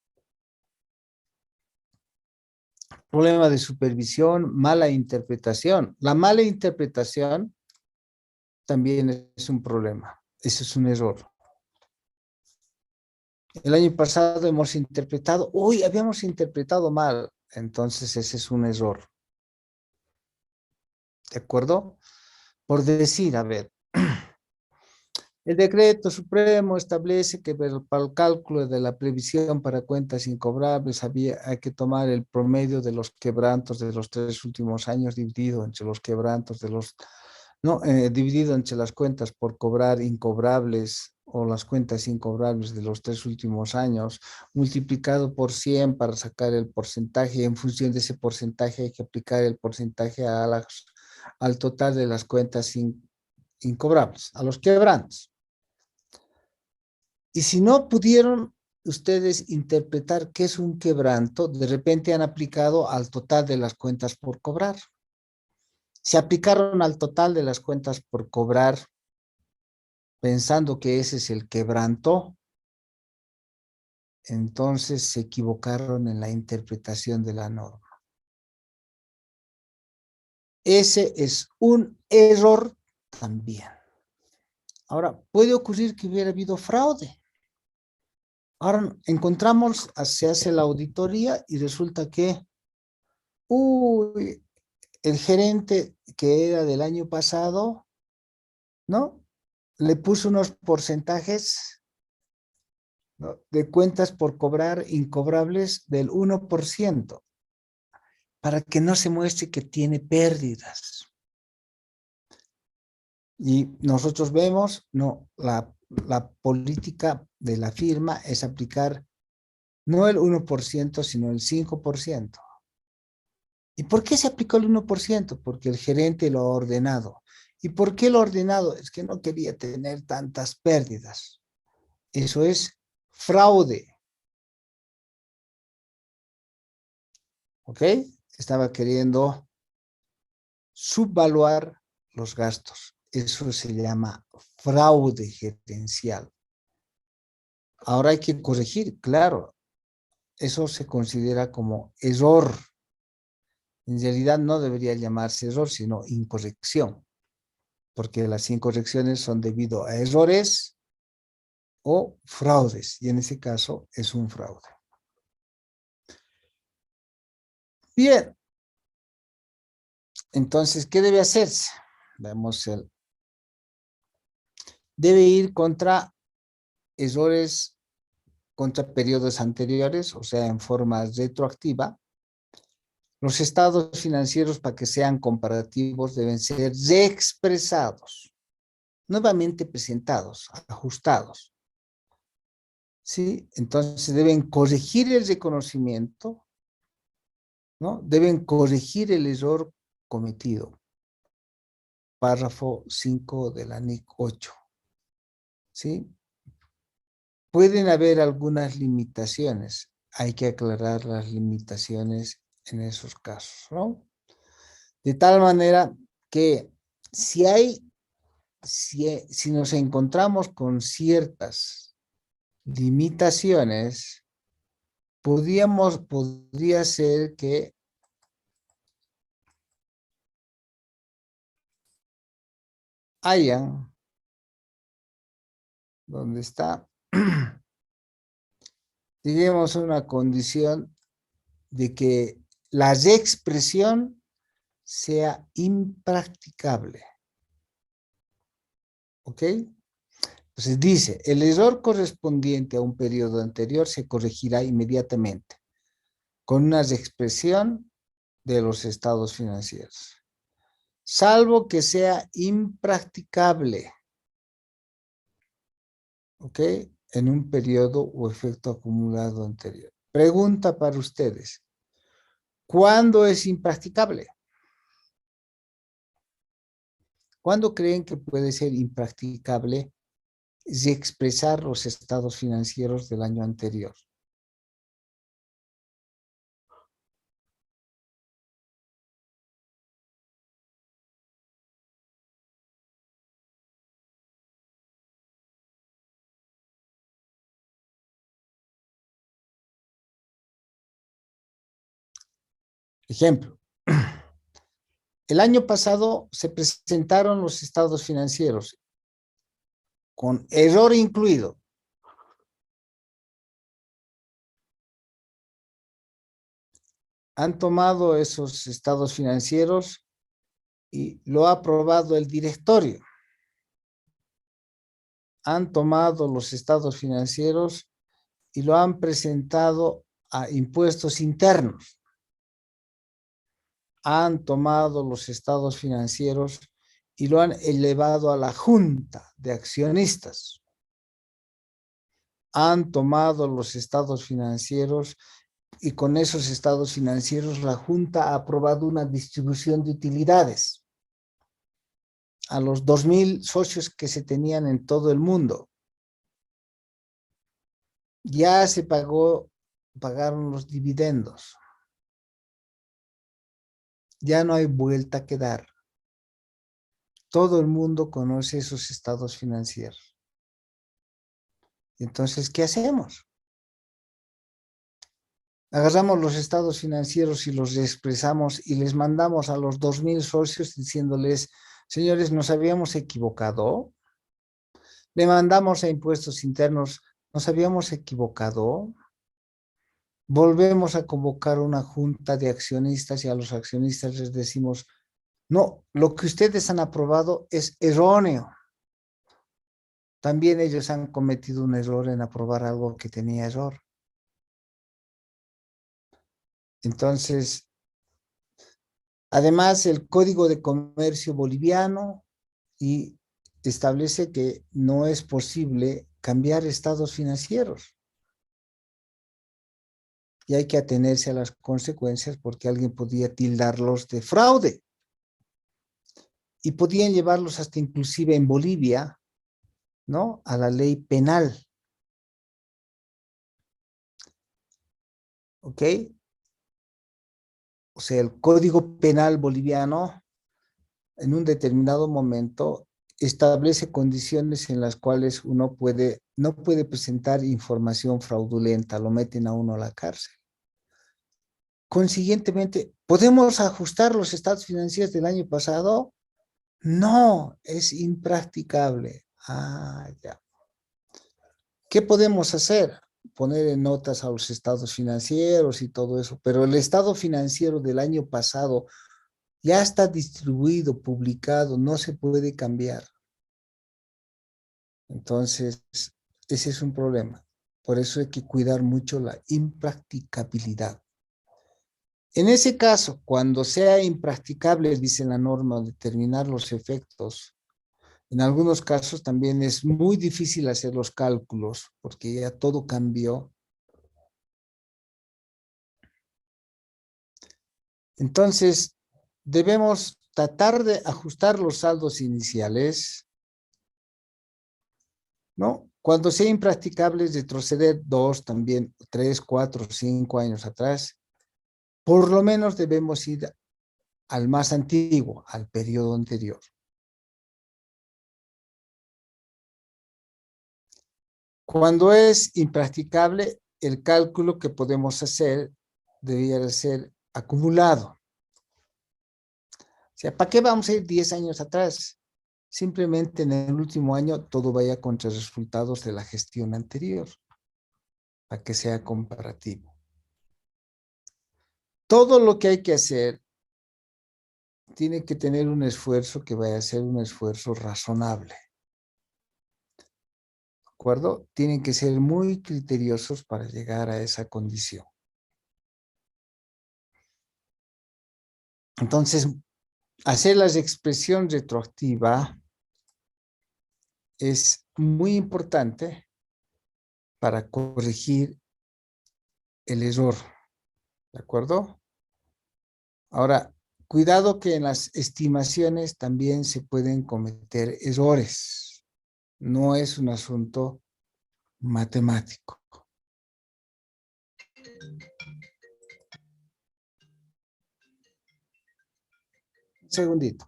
Problema de supervisión, mala interpretación. La mala interpretación también es un problema. Ese es un error. El año pasado hemos interpretado, habíamos interpretado mal. Entonces ese es un error. ¿De acuerdo? Por decir, a ver, el decreto supremo establece que para el cálculo de la previsión para cuentas incobrables hay que tomar el promedio de los quebrantos de los 3 últimos años dividido entre los quebrantos de los, dividido entre las cuentas por cobrar incobrables o las cuentas incobrables de los 3 últimos años, multiplicado por 100 para sacar el porcentaje. En función de ese porcentaje hay que aplicar el porcentaje al total de las cuentas incobrables, a los quebrantos. Y si no pudieron ustedes interpretar qué es un quebranto, de repente han aplicado al total de las cuentas por cobrar. Si aplicaron al total de las cuentas por cobrar, pensando que ese es el quebranto, entonces se equivocaron en la interpretación de la norma. Ese es un error también. Ahora, puede ocurrir que hubiera habido fraude. Ahora encontramos, se hace la auditoría y resulta que, el gerente que era del año pasado, ¿no? Le puso unos porcentajes, ¿no?, de cuentas por cobrar incobrables del 1%, para que no se muestre que tiene pérdidas. Y nosotros vemos, no, la política de la firma es aplicar no el 1%, sino el 5%. ¿Y por qué se aplicó el 1%? Porque el gerente lo ha ordenado. ¿Y por qué lo ha ordenado? Es que no quería tener tantas pérdidas. Eso es fraude. ¿Ok? Estaba queriendo subvaluar los gastos. Eso se llama fraude gerencial. Ahora hay que corregir, claro. Eso se considera como error. En realidad no debería llamarse error, sino incorrección, porque las incorrecciones son debido a errores o fraudes, y en ese caso es un fraude. Bien, entonces, ¿qué debe hacerse? Vemos debe ir contra errores contra periodos anteriores, o sea, en forma retroactiva. Los estados financieros, para que sean comparativos, deben ser reexpresados, nuevamente presentados, ajustados. ¿Sí? Entonces deben corregir el reconocimiento, ¿no? Deben corregir el error cometido. Párrafo 5 de la NIC 8. ¿Sí? Pueden haber algunas limitaciones. Hay que aclarar las limitaciones en esos casos, ¿no? De tal manera que si nos encontramos con ciertas limitaciones, podría ser que hayan, donde está, digamos, una condición de que la expresión sea impracticable. ¿Ok? Entonces dice, el error correspondiente a un periodo anterior se corregirá inmediatamente con una expresión de los estados financieros, salvo que sea impracticable, ¿ok? En un periodo o efecto acumulado anterior. Pregunta para ustedes, ¿cuándo es impracticable? ¿Cuándo creen que puede ser impracticable expresar los estados financieros del año anterior? Ejemplo, el año pasado se presentaron los estados financieros con error incluido. Han tomado esos estados financieros y lo ha aprobado el directorio. Han tomado los estados financieros y lo han presentado a impuestos internos. Han tomado los estados financieros y lo han elevado a la Junta de Accionistas. Han tomado los estados financieros y con esos estados financieros la Junta ha aprobado una distribución de utilidades a los 2,000 socios que se tenían en todo el mundo. Ya se pagaron los dividendos. Ya no hay vuelta que dar. Todo el mundo conoce esos estados financieros. Entonces, ¿qué hacemos? Agarramos los estados financieros y los expresamos y les mandamos a los 2,000 socios diciéndoles, señores, nos habíamos equivocado. Le mandamos a impuestos internos, nos habíamos equivocado. Volvemos a convocar una junta de accionistas y a los accionistas les decimos, no, lo que ustedes han aprobado es erróneo. También ellos han cometido un error en aprobar algo que tenía error. Entonces, además, el Código de Comercio boliviano establece que no es posible cambiar estados financieros. Y hay que atenerse a las consecuencias porque alguien podía tildarlos de fraude. Y podían llevarlos hasta inclusive en Bolivia, ¿no? A la ley penal. ¿Ok? O sea, el Código Penal boliviano en un determinado momento establece condiciones en las cuales uno no puede presentar información fraudulenta, lo meten a uno a la cárcel. Consiguientemente, ¿podemos ajustar los estados financieros del año pasado? No, es impracticable. Ya. ¿Qué podemos hacer? Poner en notas a los estados financieros y todo eso, pero el estado financiero del año pasado ya está distribuido, publicado, no se puede cambiar. Entonces, Ese es un problema. Por eso hay que cuidar mucho la impracticabilidad. En ese caso, cuando sea impracticable, dice la norma, determinar los efectos, en algunos casos también es muy difícil hacer los cálculos porque ya todo cambió. Entonces, debemos tratar de ajustar los saldos iniciales, ¿no? Cuando sea impracticable es retroceder 2, también 3, 4, 5 años atrás. Por lo menos debemos ir al más antiguo, al periodo anterior. Cuando es impracticable, el cálculo que podemos hacer debería ser acumulado. O sea, ¿para qué vamos a ir 10 años atrás? Simplemente en el último año todo vaya contra resultados de la gestión anterior, para que sea comparativo. Todo lo que hay que hacer tiene que tener un esfuerzo que vaya a ser un esfuerzo razonable. ¿De acuerdo? Tienen que ser muy criteriosos para llegar a esa condición. Entonces, hacer la expresión retroactiva es muy importante para corregir el error. ¿De acuerdo? Ahora, cuidado que en las estimaciones también se pueden cometer errores. No es un asunto matemático. Un segundito.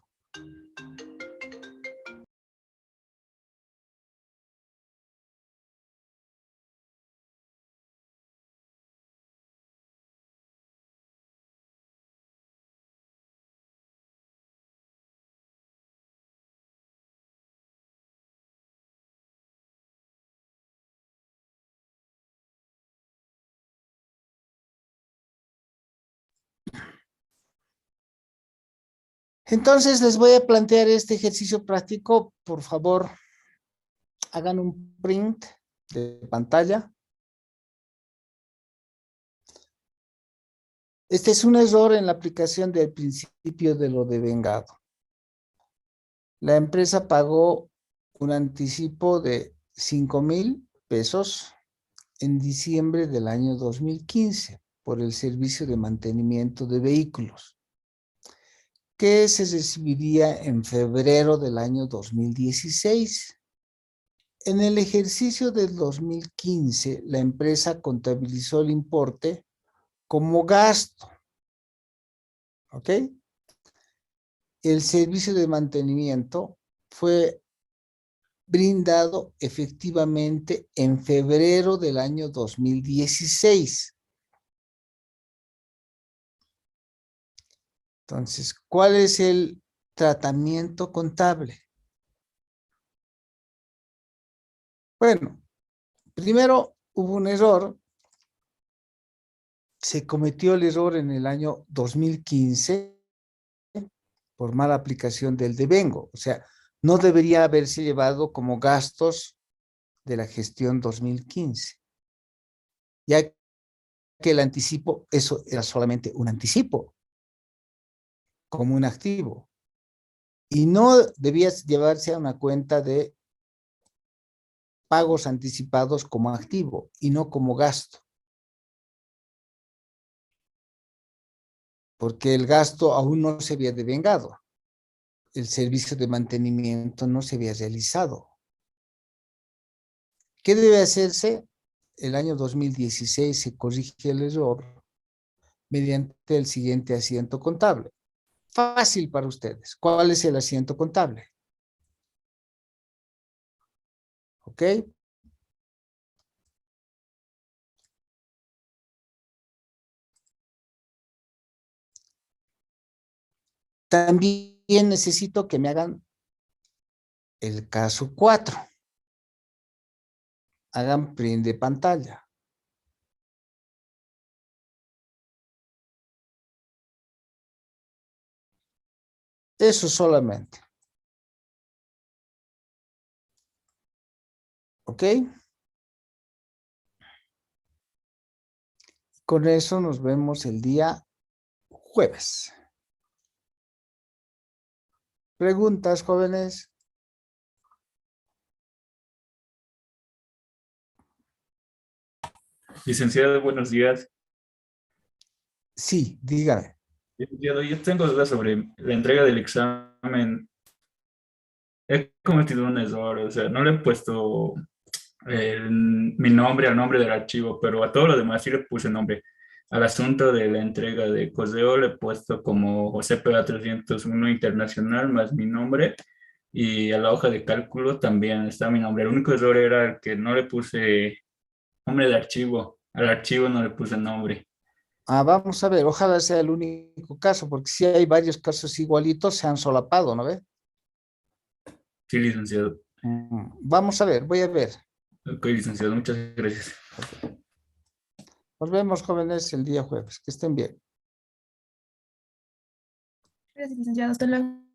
Entonces les voy a plantear este ejercicio práctico. Por favor, hagan un print de pantalla. Este es un error en la aplicación del principio de lo devengado. La empresa pagó un anticipo de 5,000 pesos en diciembre del año 2015 por el servicio de mantenimiento de vehículos, que se recibiría en febrero del año 2016. En el ejercicio del 2015, la empresa contabilizó el importe como gasto, ¿ok? El servicio de mantenimiento fue brindado efectivamente en febrero del año 2016. Entonces, ¿cuál es el tratamiento contable? Bueno, primero hubo un error. Se cometió el error en el año 2015 por mala aplicación del devengo. O sea, no debería haberse llevado como gastos de la gestión 2015, ya que el anticipo, eso era solamente un anticipo, como un activo. Y no debía llevarse a una cuenta de pagos anticipados como activo y no como gasto. Porque el gasto aún no se había devengado. El servicio de mantenimiento no se había realizado. ¿Qué debe hacerse? El año 2016 se corrige el error mediante el siguiente asiento contable. Fácil para ustedes. ¿Cuál es el asiento contable? ¿Ok? También necesito que me hagan el caso 4. Hagan print de pantalla. Eso solamente. ¿Ok? con eso nos vemos el día jueves. ¿Preguntas, jóvenes? Licenciado, buenos días. Sí, dígame. Licenciado, yo tengo dudas sobre la entrega del examen. He cometido un error, o sea, no le he puesto mi nombre al nombre del archivo, pero a todo lo demás sí le puse nombre. Al asunto de la entrega de correo le he puesto como JPA 301 Internacional más mi nombre, y a la hoja de cálculo también está mi nombre. El único error era que no le puse nombre de archivo. Al archivo no le puse nombre. Vamos a ver, ojalá sea el único caso, porque si hay varios casos igualitos, se han solapado, ¿no ve? Sí, licenciado. Vamos a ver, voy a ver. Ok, licenciado, muchas gracias. Nos vemos, jóvenes, el día jueves. Que estén bien. Gracias, licenciado. Hasta luego.